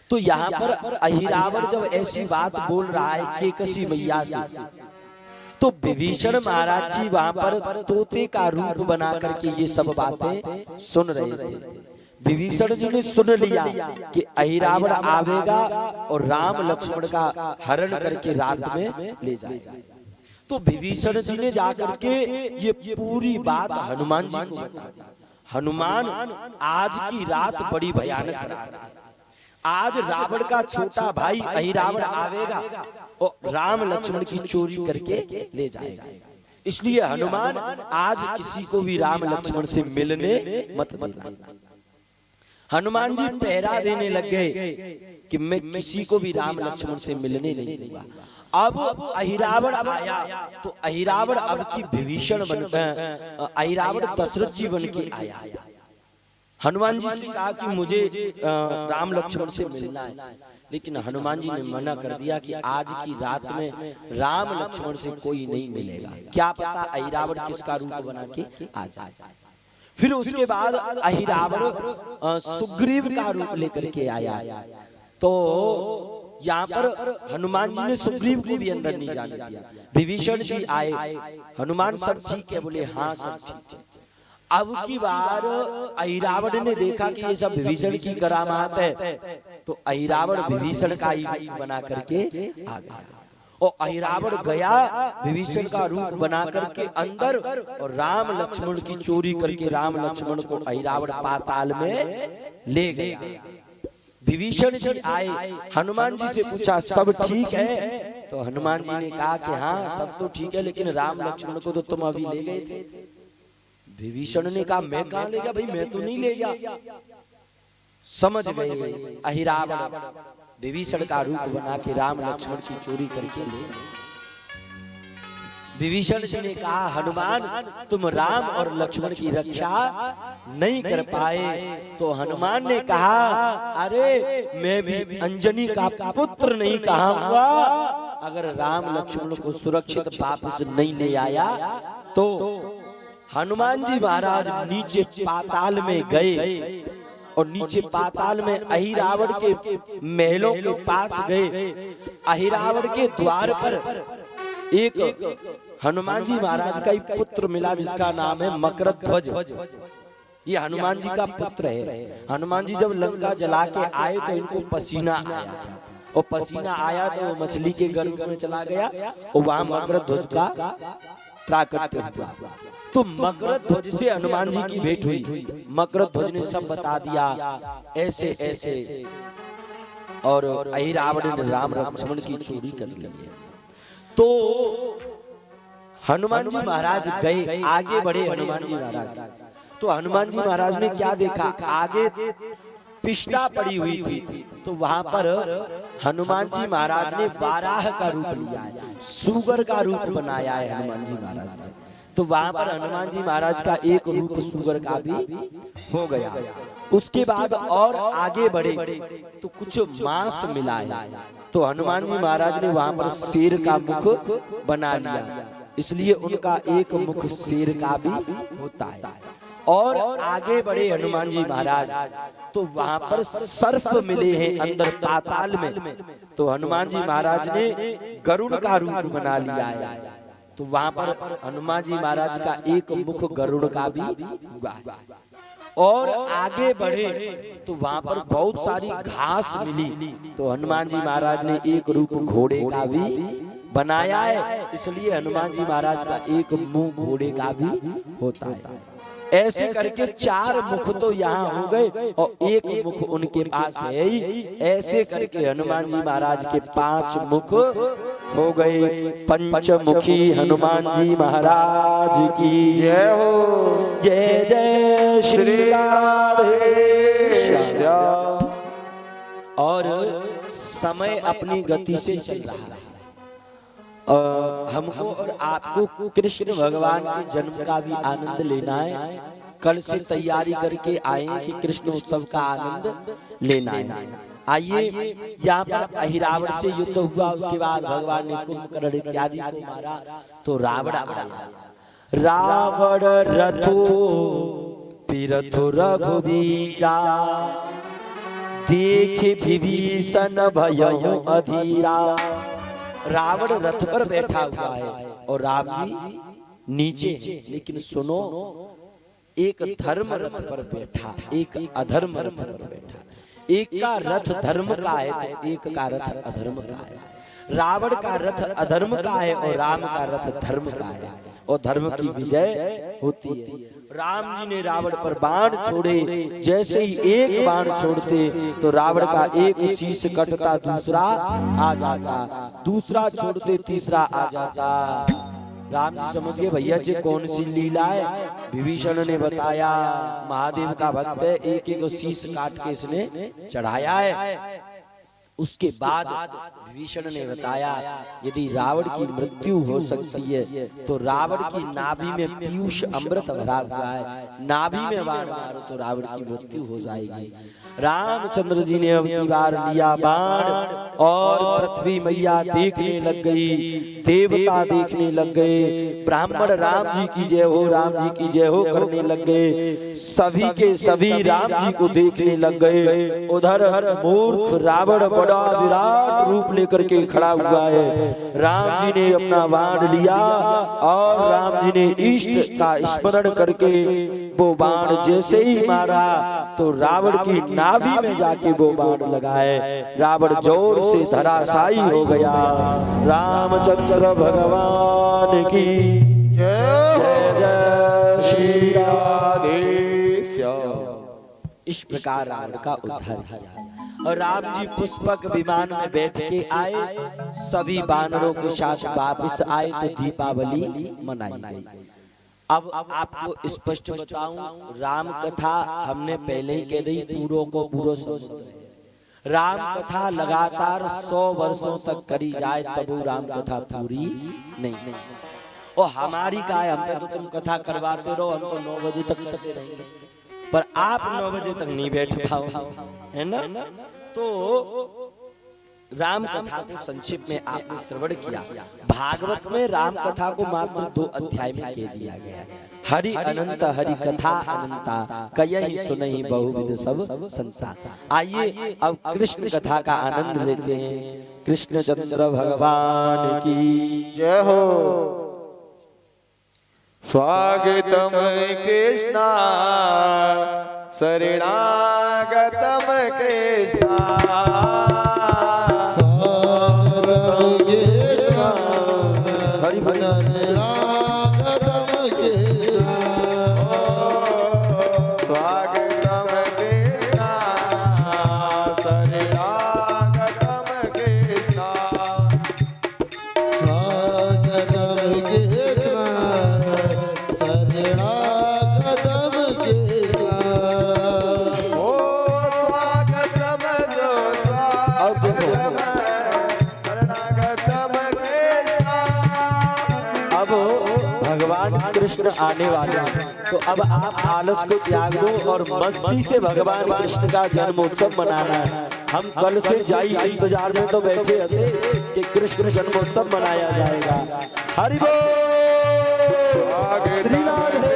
Speaker 1: तो यहाँ पर अहिरावण जब ऐसी बात बोल रहा है केकसी मैया से, तो विभीषण महाराज जी वहां पर तोते का रूप बना करके ये सब बातें सुन रहे थे। विभीषण जी ने सुन लिया कि अहिरावण आवेगा और राम लक्ष्मण का हरण करके रात में ले जाएगा। तो विभीषण जी ने जाकर के ये पूरी बात हनुमान जी को बता दी। हनुमान, आज की रात बड़ी भयानक रात है। आज रावण का छोटा भाई अहिरावण आवेगा और राम लक्ष्मण की चोरी करके ले जाएगा। इसलिए हनुमान, आज किसी को भी राम लक्ष्मण से मिलने मत देना। हनुमान जी पहरा देने लग गए कि मैं किसी को भी राम लक्ष्मण से मिलने नहीं दूंगा। अब अहिरावण आया, तो अहिरावण अब की विभीषण बन, अहिरावण दशरथ जी बन के आया। हनुमान जी से कहा कि मुझे राम लक्ष्मण से मिलना है, लेकिन हनुमान जी ने मना कर दिया कि आज की रात में राम लक्ष्मण से कोई नहीं मिलेगा, क्या पता अहिरावण किसका रूप बना के आ जाए। फिर उसके बाद अहिरावण सुग्रीव का रूप लेकर के आया। तो यहाँ पर हनुमान जी ने सुग्रीव को भी अंदर नहीं जाने दिया। विभीषण जी आए, हनुमान सब ठीक है, बोले हाँ सब ठीक है। अब की बार अहिरावण ने देखा कि ये सब विभीषण की करामात है, तो अहिरावण विभीषण का ही रूप बना करके आ गया। और अहिरावण गया विभीषण का रूप बना करके अंदर, और राम लक्ष्मण की चोरी करके राम लक्ष्मण को अहिरावण पाताल में ले गया। विभीषण जी आए, हनुमान जी से पूछा सब ठीक है? तो हनुमान जी ने कहा कि हाँ सब तो ठीक है, लेकिन राम लक्ष्मण को तो तुम अभी ले गए थे। विभीषण ने कहा मैं कहां ले गया भाई, मैं तो नहीं ले गया। समझ गए अहिरावण विभीषण का रूप बना के राम लक्ष्मण की चोरी करके ले गए। विभीषण जी ने कहा हनुमान तुम राम और लक्ष्मण की रक्षा नहीं कर पाए। तो हनुमान ने कहा अरे मैं भी अंजनी का पुत्र नहीं कहा हुआ, अगर राम लक्ष्मण को सुरक्षित वापस नहीं ले आया तो हनुमान जी महाराज नीचे पाताल में गए, और नीचे पाताल में अहिरावण के महलों के पास गए। अहिरावण के द्वार पर एक हनुमान जी महाराज का एक पुत्र मिला जिसका नाम है मकरध्वज। ये हनुमान जी का पुत्र है। हनुमान जी जब लंका जला के आए तो इनको पसीना आया, और पसीना आया तो वो मछली के गर्भ में चला गया, और वहां मकरध्वज का प्राकट्य हुआ। तो मकरध्वज से हनुमान जी की भेंट हुई। मकरध्वज ने सब बता दिया ऐसे ऐसे, और अहिरावण ने राम लक्ष्मण की चोरी कर ली है। तो हनुमान जी महाराज गए, आगे बढ़े हनुमान जी महाराज। तो हनुमान जी महाराज ने क्या देखा, आगे पिष्टा पड़ी हुई थी, तो वहां पर हनुमान जी महाराज ने वाराह का रूप लिया है, सूगर का रूप बनाया है हनुमान जी महाराज ने। तो वहां पर हनुमान जी महाराज का एक रूप सूगर का भी हो गया। उसके बाद और आगे बढ़े तो कुछ मांस मिला है, तो हनुमान जी महाराज ने वहां पर शेर का मुख बना लिया, इसलिए उनका एक मुख शेर का भी होता है। और आगे बढ़े हनुमान जी महाराज तो वहां पर सर्प मिले हैं अंदर पाताल में, तो हनुमान जी महाराज ने गरुड़ का रूप बना लिया है। तो वहां पर हनुमान जी महाराज का एक मुख गरुड़ का भी हुआ। और आगे बढ़े तो वहां पर बहुत सारी घास मिली, तो हनुमान जी महाराज ने एक रूप घोड़े का भी बनाया है, इसलिए हनुमान जी महाराज का एक मुंह घोड़े का भी होता है। ऐसे करके चार मुख तो यहाँ हो गए, और एक मुख उनके पास है ही। ऐसे करके हनुमान जी महाराज के 5 मुख हो गए। पंचमुखी हनुमान जी महाराज की
Speaker 2: जय हो।
Speaker 1: जय जय श्री राधे श्याम। और समय अपनी गति से चल रहा है, हमको और आपको कृष्ण भगवान के जन्म का भी आनंद लेना है। कल से तैयारी करके आए कि कृष्ण उत्सव का आनंद लेना है। आइए, यहाँ पर अहिरावण से युद्ध हुआ, उसके बाद भगवान ने कुंभकर्ण इत्यादि को मारा, तो रावण आया। रावण रथो पिरथो रघुवीरा, देखे विभीषण भयउ अधीरा। रावण रथ पर बैठा हुआ है और राम जी नीचे, लेकिन सुनो, एक धर्म रथ पर बैठा, एक अधर्म रथ पर बैठा। एक का रथ धर्म का है तो एक का रथ अधर्म का है। रावण का रथ अधर्म का है और राम का रथ धर्म का है, और धर्म की विजय होती है। राम जी ने रावण पर बाण छोड़े, जैसे ही एक बाण छोड़ते तो रावण का एक शीश कटता, दूसरा आ जाता, दूसरा छोड़ते तीसरा आ जाता। राम जी समझ गए भैया जी कौन सी लीला है। विभीषण ने बताया महादेव का भक्त है, एक एक शीश काट के इसने चढ़ाया है। उसके बाद विभीषण ने बताया यदि रावण की मृत्यु हो सकती है तो रावण की नाभि में पीयूष अमृत भरा हुआ है, नाभि में बाण मारो तो रावण की मृत्यु हो जाएगी। रामचंद्र जी ने अब की बार लिया बाण और पृथ्वी मैया देखने लग गई, देवता देखने लग गए, ब्राह्मण राम जी की जय हो, राम जी की जय हो करने लग गए, सभी के सभी राम जी को देखने लग गए। उधर मूर्ख रावण बड़ा विराट रूप लेकर के खड़ा हुआ है। राम जी ने अपना बाण लिया और राम जी ने इष्ट का स्मरण करके वो बाण जैसे ही मारा तो रावण की नाभि में जाके वो बाण लगाए, रावण जोर से धराशायी हो गया। रामचंद्र भगवान की
Speaker 2: जय
Speaker 1: जय जय श्री राम। इस प्रकार रावण का उद्धार किया और राम जी पुष्पक विमान में बैठ के आए, सभी वानरों के साथ वापस आए तो दीपावली मनाई गई। अब आपको स्पष्ट बताऊं, राम कथा हमने पहले ही कह दी, पूरों को पूरो समुद्र है। राम कथा लगातार 100 वर्षों तक करी जाए तब वो राम कथा पूरी नहीं। और हमारी का है, हम पे तो तुम कथा करवाते रहो, हम तो 9 बजे तक करते रहेंगे, पर आप 9 बजे तक नहीं बैठ पाओ, है ना। तो राम कथा को संक्षिप्त में आपने श्रवण किया। भागवत में राम कथा को मात्र 2 अध्याय में कह दिया गया है। हरि अनंत हरि कथा अनंता, कयहि सुनहि बहुविध सब संसा। आइए अब कृष्ण कथा का आनंद लेते हैं। कृष्ण चंद्र भगवान की
Speaker 2: जय हो। स्वागतम कृष्णा शरणागतम कृष्णा,
Speaker 1: हरि भजन
Speaker 2: स्वागतम कृष्णा शरणागतम कृष्णा,
Speaker 1: भगवान कृष्ण आने वाले हैं, तो अब आप आलस को त्याग दो और मस्ती से भगवान कृष्ण का जन्मोत्सव मनाना है। हम कल से जाई बाजार में तो बैठे थे कि कृष्ण जन्मोत्सव मनाया जाएगा। हरि बोल। श्री राधे।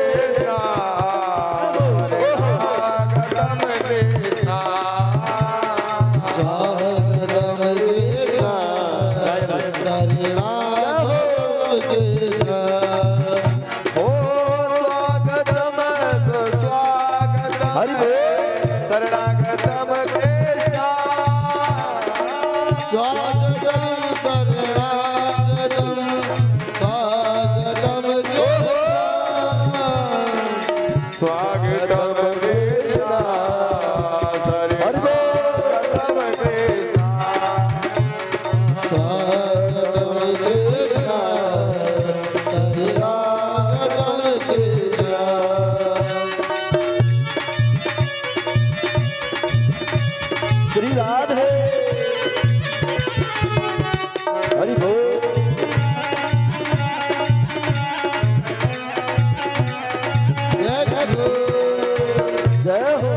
Speaker 1: श्री राधे। हरि बोल। जय हो।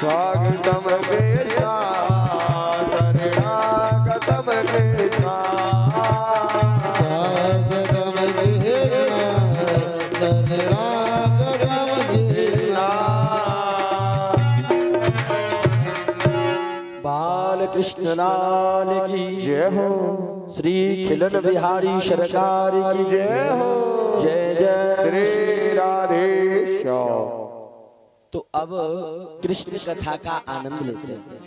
Speaker 2: स्वागतम कृष्णा शरणागतम कृष्णा
Speaker 4: स्वागतम कृष्णा शरणागतम कृष्णा।
Speaker 1: बाल कृष्ण लाल की
Speaker 2: जय हो।
Speaker 1: श्री खिलन बिहारी सरकार की
Speaker 2: जय हो।
Speaker 1: जय जय
Speaker 2: श्री राधेश्याम।
Speaker 1: तो अब कृष्ण कथा का आनंद लेते हैं।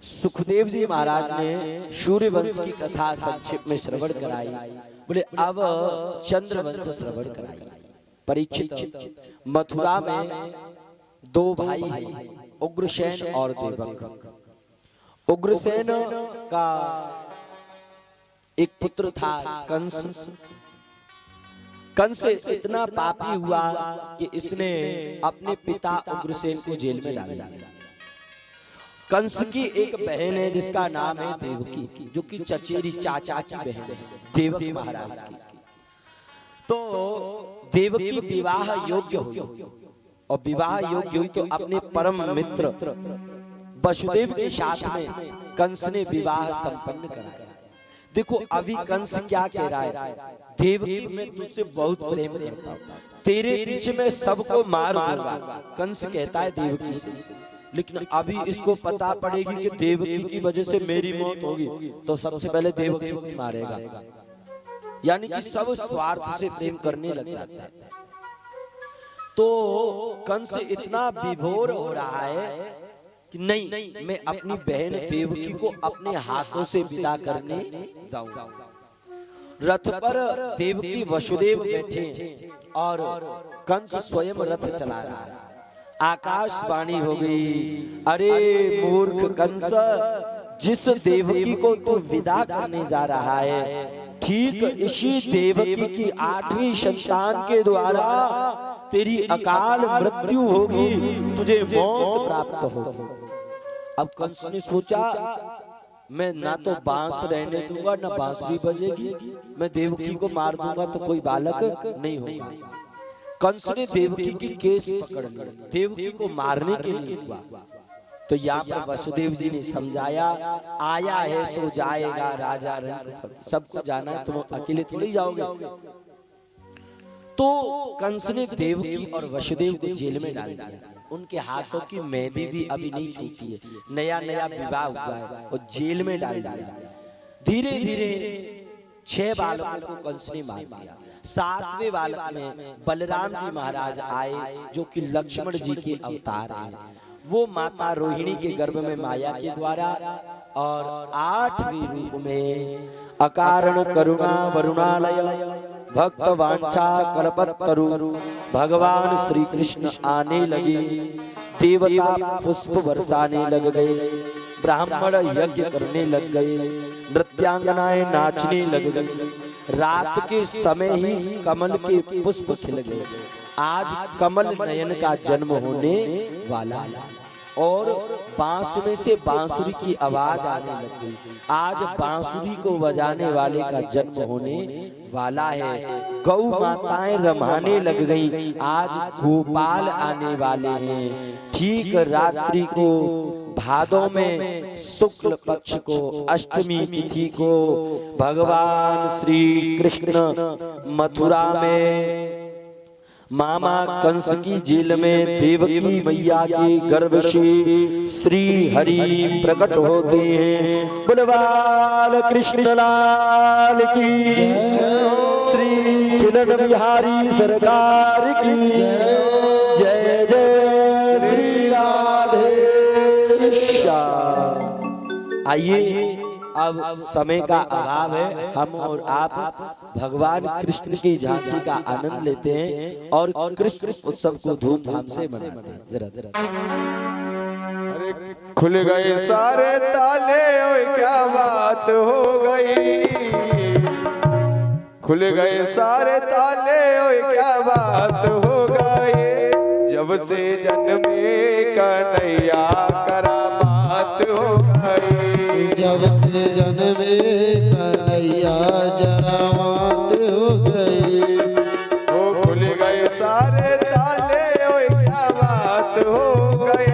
Speaker 1: सुखदेव जी महाराज ने सूर्यवंश की कथा संक्षेप में श्रवण कराई। बोले अब चंद्रवंश श्रवण कराई। परीक्षित मथुरा में दो भाई हैं, उग्रसेन और देवक। उग्रसेन का एक पुत्र था कंस। कंस इतना पापी हुआ कि इसने अपने पिता उग्रसेन को जेल में डाल दिया। कंस की एक बहन है जिसका नाम है देवकी, जो कि चचेरी चाचा की बहन है देवकी महाराज की। तो देवकी विवाह योग्य हुई, और विवाह योग्य हुई तो अपने परम मित्र वसुदेव के साथ में कंस ने विवाह संपन्न कराया। देखो अभी कंस क्या कह रहा है, देवकी मैं तुझसे बहुत प्रेम करता हूँ, तेरे पीछे मैं सबको मार दूंगा। कंस कहता है देवकी से, लेकिन अभी इसको पता पड़ेगी कि देवकी की वजह से मेरी मौत होगी, तो सबसे पहले देवकी को मारेगा। यानी कि सब स्वार्थ से प्रेम करने लग जाता है। तो कंस इतना विभोर हो रहा है कि नहीं, मैं अपनी बहन देवकी को अपने हाथों से विदा करने जाऊंगा। रथ पर देवकी वसुदेव बैठे और कंस स्वयं रथ चला रहा है। आकाशवाणी हो गई, अरे मूर्ख कंस, जिस देवकी को तू विदा करने जा रहा है, ठीक इसी देवकी की 8वीं संतान के द्वारा तेरी अकाल मृत्यु होगी, तुझे मौत प्राप्त होगी। अब कंस ने सोचा, मैं ना तो बांस रहने दूंगा ना बांसुरी बजेगी, मैं देवकी को मार दूंगा तो कोई बालक नहीं होगा। कंस ने देवकी की केस पकड़ लिया, देवकी को मारने के लिए हुआ। तो यहाँ पर वसुदेव जी ने समझाया, आया है सो जाएगा राजा रंग, सबको जाना है, तुम अकेले थोड़ी जाओगे। तो कंस ने देवकी और वसुदेव को जेल में डाल दिया। उनके हाथों की मेहंदी भी अभी नहीं छूटी है, नया नया विवाह हुआ है, और जेल में डाल दिया। धीरे धीरे 6 बालकों को कंस ने मार दिया। 7वें बालक में बलराम जी महाराज आए, जो कि लक्ष्मण जी के अवतार हैं। वो माता रोहिणी के गर्भ में माया के द्वारा, और 8वें रूप में अकारण करुणा वरुणालय भक्त वांछा कल्पतरु भगवान श्री कृष्ण आने लगे। देवता पुष्प बरसाने लग गए, ब्राह्मण यज्ञ करने लग गए, नृत्यांगनाएं नाचने लग गई। रात के समय ही कमल के पुष्प खिल गए। आज कमल नयन का जन्म होने वाला है, और बांस में से बांसुरी की आवाज आने लग गई। आज बांसुरी को बजाने वाले का जन्म होने वाला है। गौ माताएं रमाने लग गई, आज गोपाल आने वाले हैं। ठीक रात्रि को भादों में शुक्ल पक्ष को अष्टमी तिथि को भगवान श्री कृष्ण मथुरा में मामा कंस की जेल में देवकी मैया के गर्भ से श्री हरि प्रकट होते हैं। बुलवाल कृष्ण लाल की, श्री खिलन बिहारी सरकार की जय जय श्री राधे श्याम। आइए, अब समय का अभाव है, हम और आप भगवान कृष्ण की झांकी का आनंद लेते हैं और कृष्ण उत्सव को धूमधाम से मनाते हैं। जरा
Speaker 2: अरे खुल गए सारे ताले, ओए क्या बात हो गई। खुल गए सारे ताले, ओए क्या बात हो गई। जब से जन्मे कन्हैया करामात हो गई।
Speaker 4: जब से जन्मे कन्हैया करामात हो गई।
Speaker 2: ओ खुल गए सारे ताले, ओए क्या बात हो गई।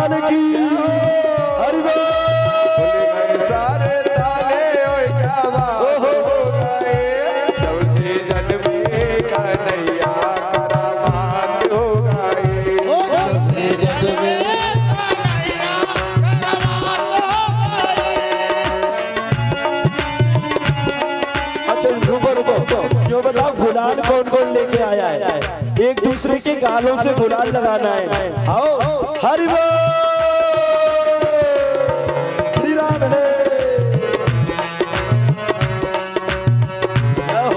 Speaker 1: लाल की हरि बोल।
Speaker 2: खुल गए सारे ताले ओए क्या बात हो गए जब से जन्मे कन्हैया करामात हो गए
Speaker 4: जब से जन्मे
Speaker 1: अच्छा रुको रुको, क्यों बताओ गुलाल कौन कौन लेके आया है? एक दूसरे के गालों से गुलाल लगाना है। आओ हरि बोल श्री राम है। आओ।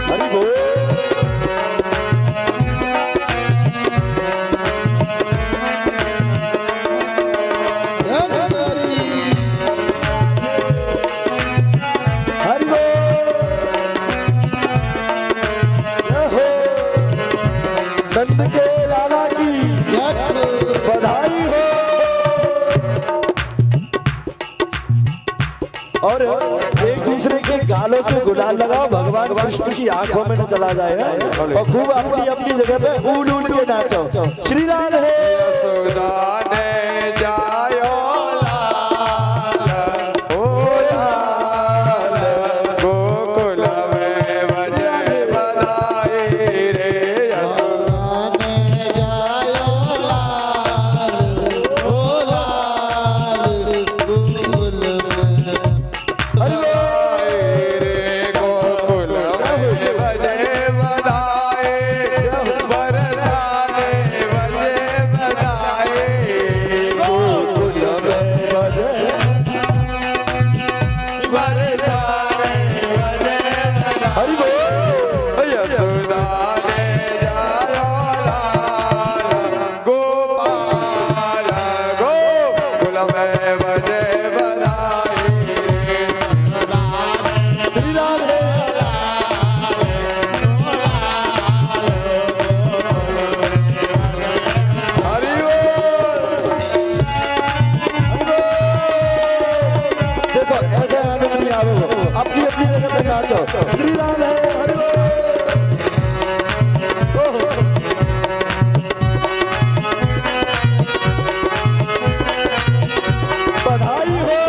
Speaker 1: हरि बोल। हरि बोल। हो नंद के लाला की बधाई हो। और एक दूसरे के गालों से गुलाल लगाओ, भगवान कृष्ण की आंखों में न चला जाए और खूब अपनी अपनी जगह पे उड़ उड़ के नाचो। श्री राम है।
Speaker 2: यशोदा ने जायो लाल ओ लाल गोकुल में बजे बधाई रे यशोदा
Speaker 4: आने जायो लाल ओ लाल गोकुल में
Speaker 2: रे गोकुल में बजे बधाई बरसाने बजे बधाई गोकुल में बजे बरसाने बजे
Speaker 1: हरि बोल।
Speaker 2: यशोदा ने जायो लाल गोपाल गोकुल में बजे बधाई
Speaker 1: श्री राम है।
Speaker 2: हरि बोल।
Speaker 1: देखो ऐसे आने नहीं आओ, अपनी अपनी जगह पे नाचो। श्री राम है। हरि बोल। ओहो। बधाई हो।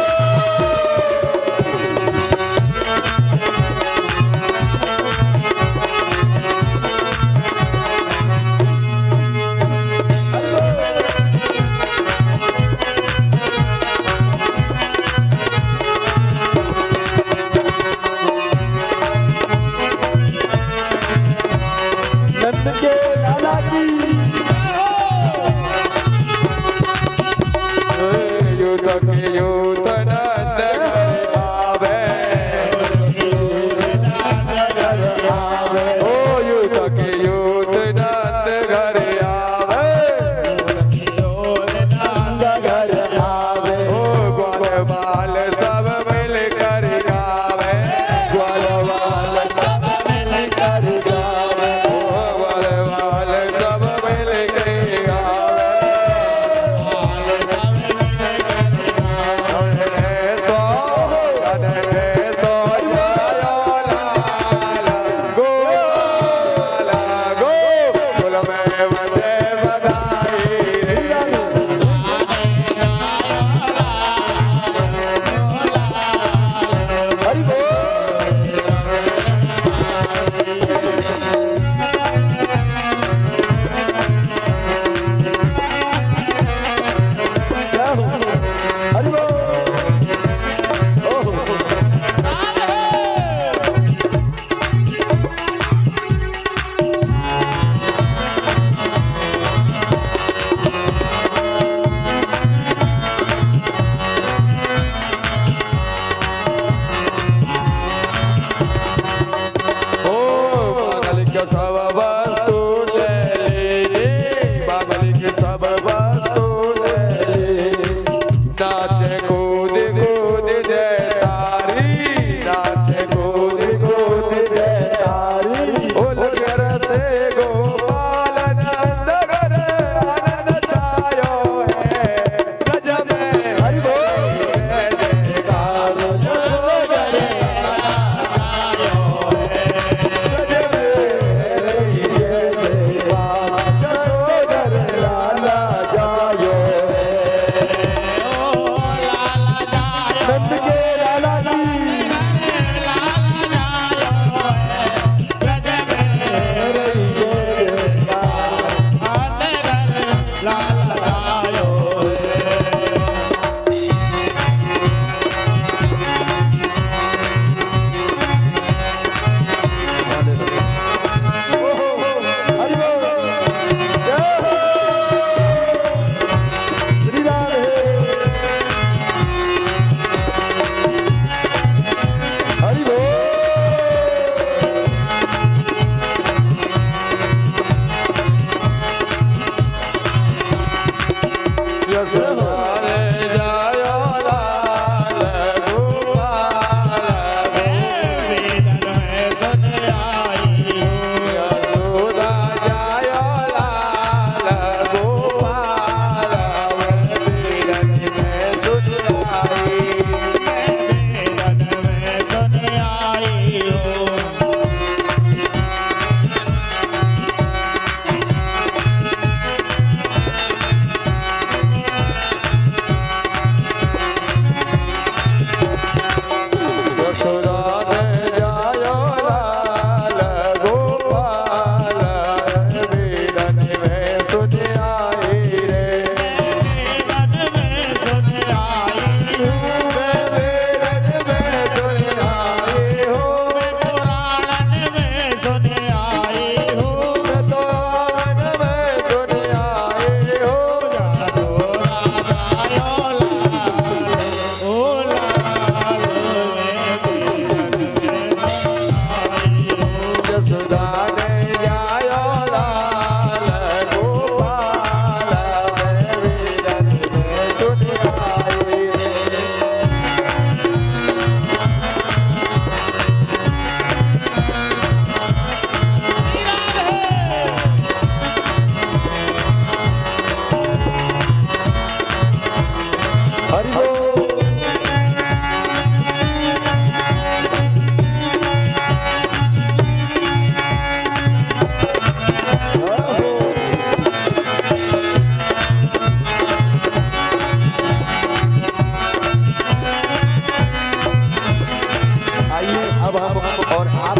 Speaker 1: अब हम और आप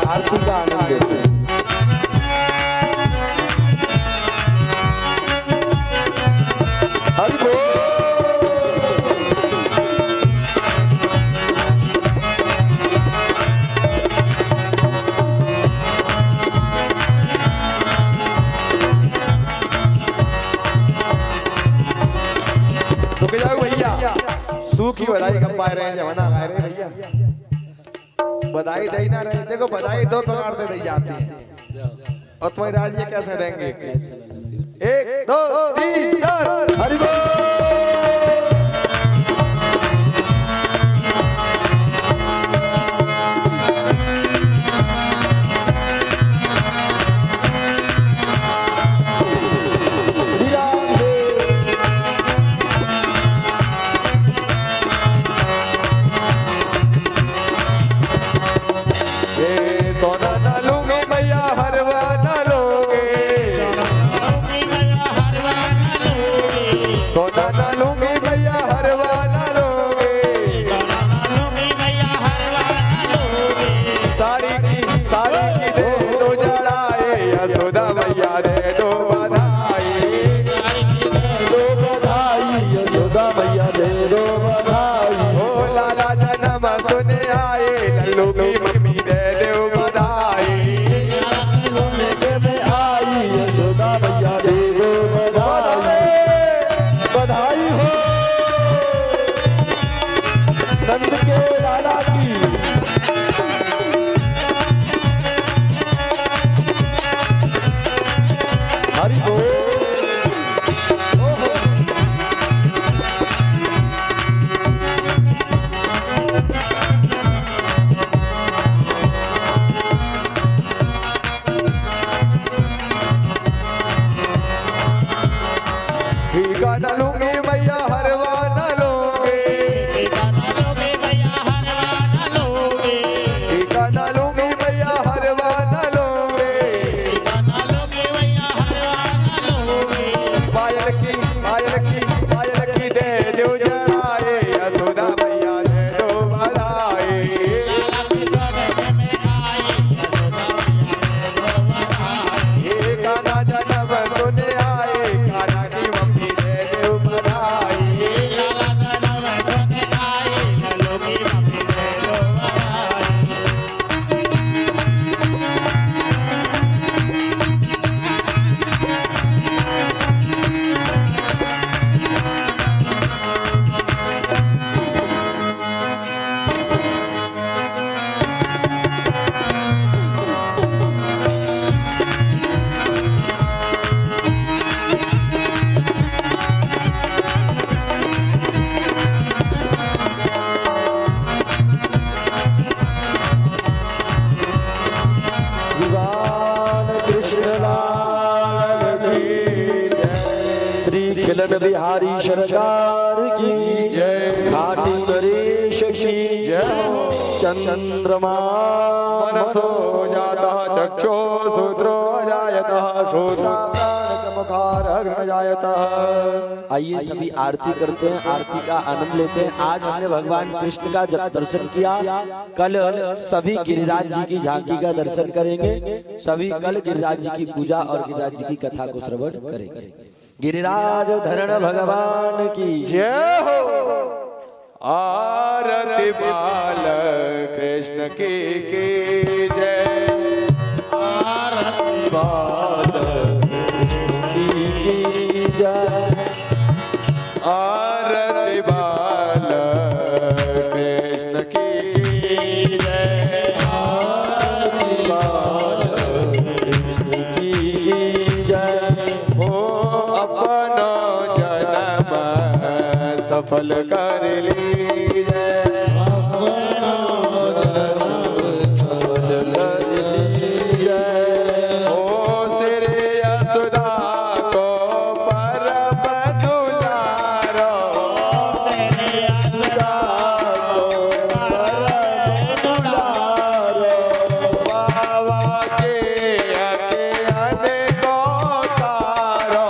Speaker 1: आरती का आनंद लेते हैं। हरि बोल।
Speaker 2: रुक जाओ भैया, सूखी बधाई कब पाए रहे जमाना खाए रहे भैया, बधाई दे ना रहे। देखो बधाई दो प्रकार से दी जाती है और तुम्हारी राज्य कैसे देंगे? 1 2 3 4 हरि बोल। सोना ना लूंगी भैया हरवा ना लोगे, सोना ना लूंगी भैया हरवा ना लोगे, साड़ी की दे दो जड़ाए यशोदा मैया दे दो बधाई,
Speaker 1: दो बधाई यशोदा मैया दे दो बधाई।
Speaker 2: ओ लाला जन्म सुने आए लल्लू की मम्मी दे दो बधाई,
Speaker 1: यशोदा मैया दे दो बधाई। बधाई हो नंद के लाला की। हरि बोल।
Speaker 2: ठीका न लूंगी भैया हरवा न लोगे, ठीका न लूंगी भैया हरवा न लोगे, पायल की दे दो जड़ाए यशोदा मैया दे दो बधाई, ये गाना जन्म सुने आए काना की मम्मी दे दो बधाई,
Speaker 1: भगवान कृष्ण लाल की जय। श्री खिलन बिहारी सरकार की जय। खाटू नरेश की जय। चंद्रमा
Speaker 2: मनसो जातः चक्षो शूद्रो जायतः श्रोता प्राणसमुखार अग्नि जायतः।
Speaker 1: आइए सभी आरती करते हैं, आरती का आनंद लेते हैं। आज हमने भगवान कृष्ण का जब दर्शन किया, कल सभी गिरिराज जी की झांकी का दर्शन करेंगे। सभी कल गिरिराज जी की पूजा और गिरिराज जी की कथा को श्रवण करेंगे। गिरिराज धरण भगवान की
Speaker 2: जय हो। आरती बाल कृष्ण की जय,
Speaker 1: आरती बाल की जय,
Speaker 2: आरती बाल कृष्ण की जय,
Speaker 1: आरती बाल कृष्ण की जय।
Speaker 2: हो अपनो जन्म सफल कर लीजिए, ओ श्री यशोदा को परम दुलारो, बाबा के अनेको तारो,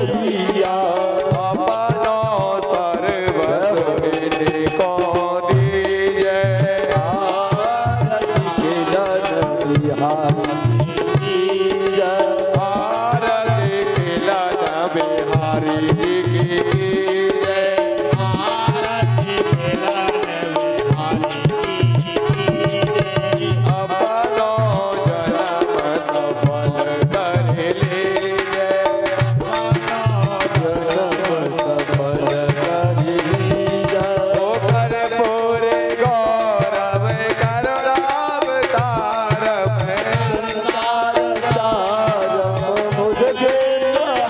Speaker 1: मैया
Speaker 2: अपनो सर्वस्व इनको दीजे
Speaker 1: आरती खेलन बिहारी जय
Speaker 2: आरती खेलन बिहारी जी की जय अपनो जन्म सफल कर लीजे
Speaker 1: सफल करी जय
Speaker 2: ओ कर्पूर गौरव करुणावतार में
Speaker 1: मुझे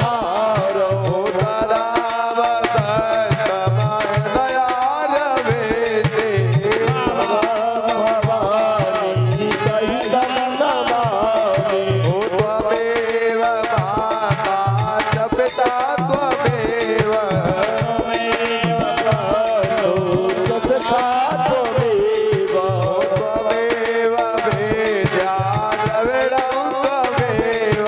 Speaker 1: हारो
Speaker 2: ओ सदा वसंत मन दयाल वेते
Speaker 1: भवानी सहित नमामि
Speaker 2: ओ त्वमेव माता च पिता त्वमेव
Speaker 1: सखात्मेव
Speaker 2: त्वमेव वेद्या द्रविणं त्वमेव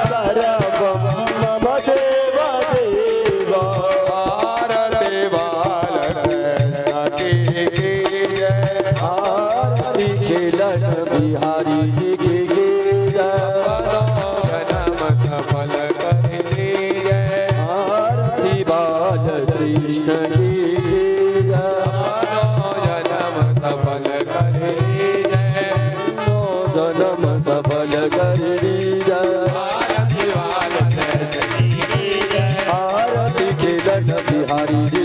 Speaker 1: सर्वं मम देव देव
Speaker 2: भारते बालकृष्ण की जय
Speaker 1: आरती खेलन बिहारी जी की जय
Speaker 2: जन्म सफल कर लीजे
Speaker 1: आरती बाल कृष्ण की जय
Speaker 2: जन्म सफल कर लीजे
Speaker 1: जन्म सफल करी जय
Speaker 2: भारती बालकृष्ण की जय
Speaker 1: आरती खेलन बिहारी जी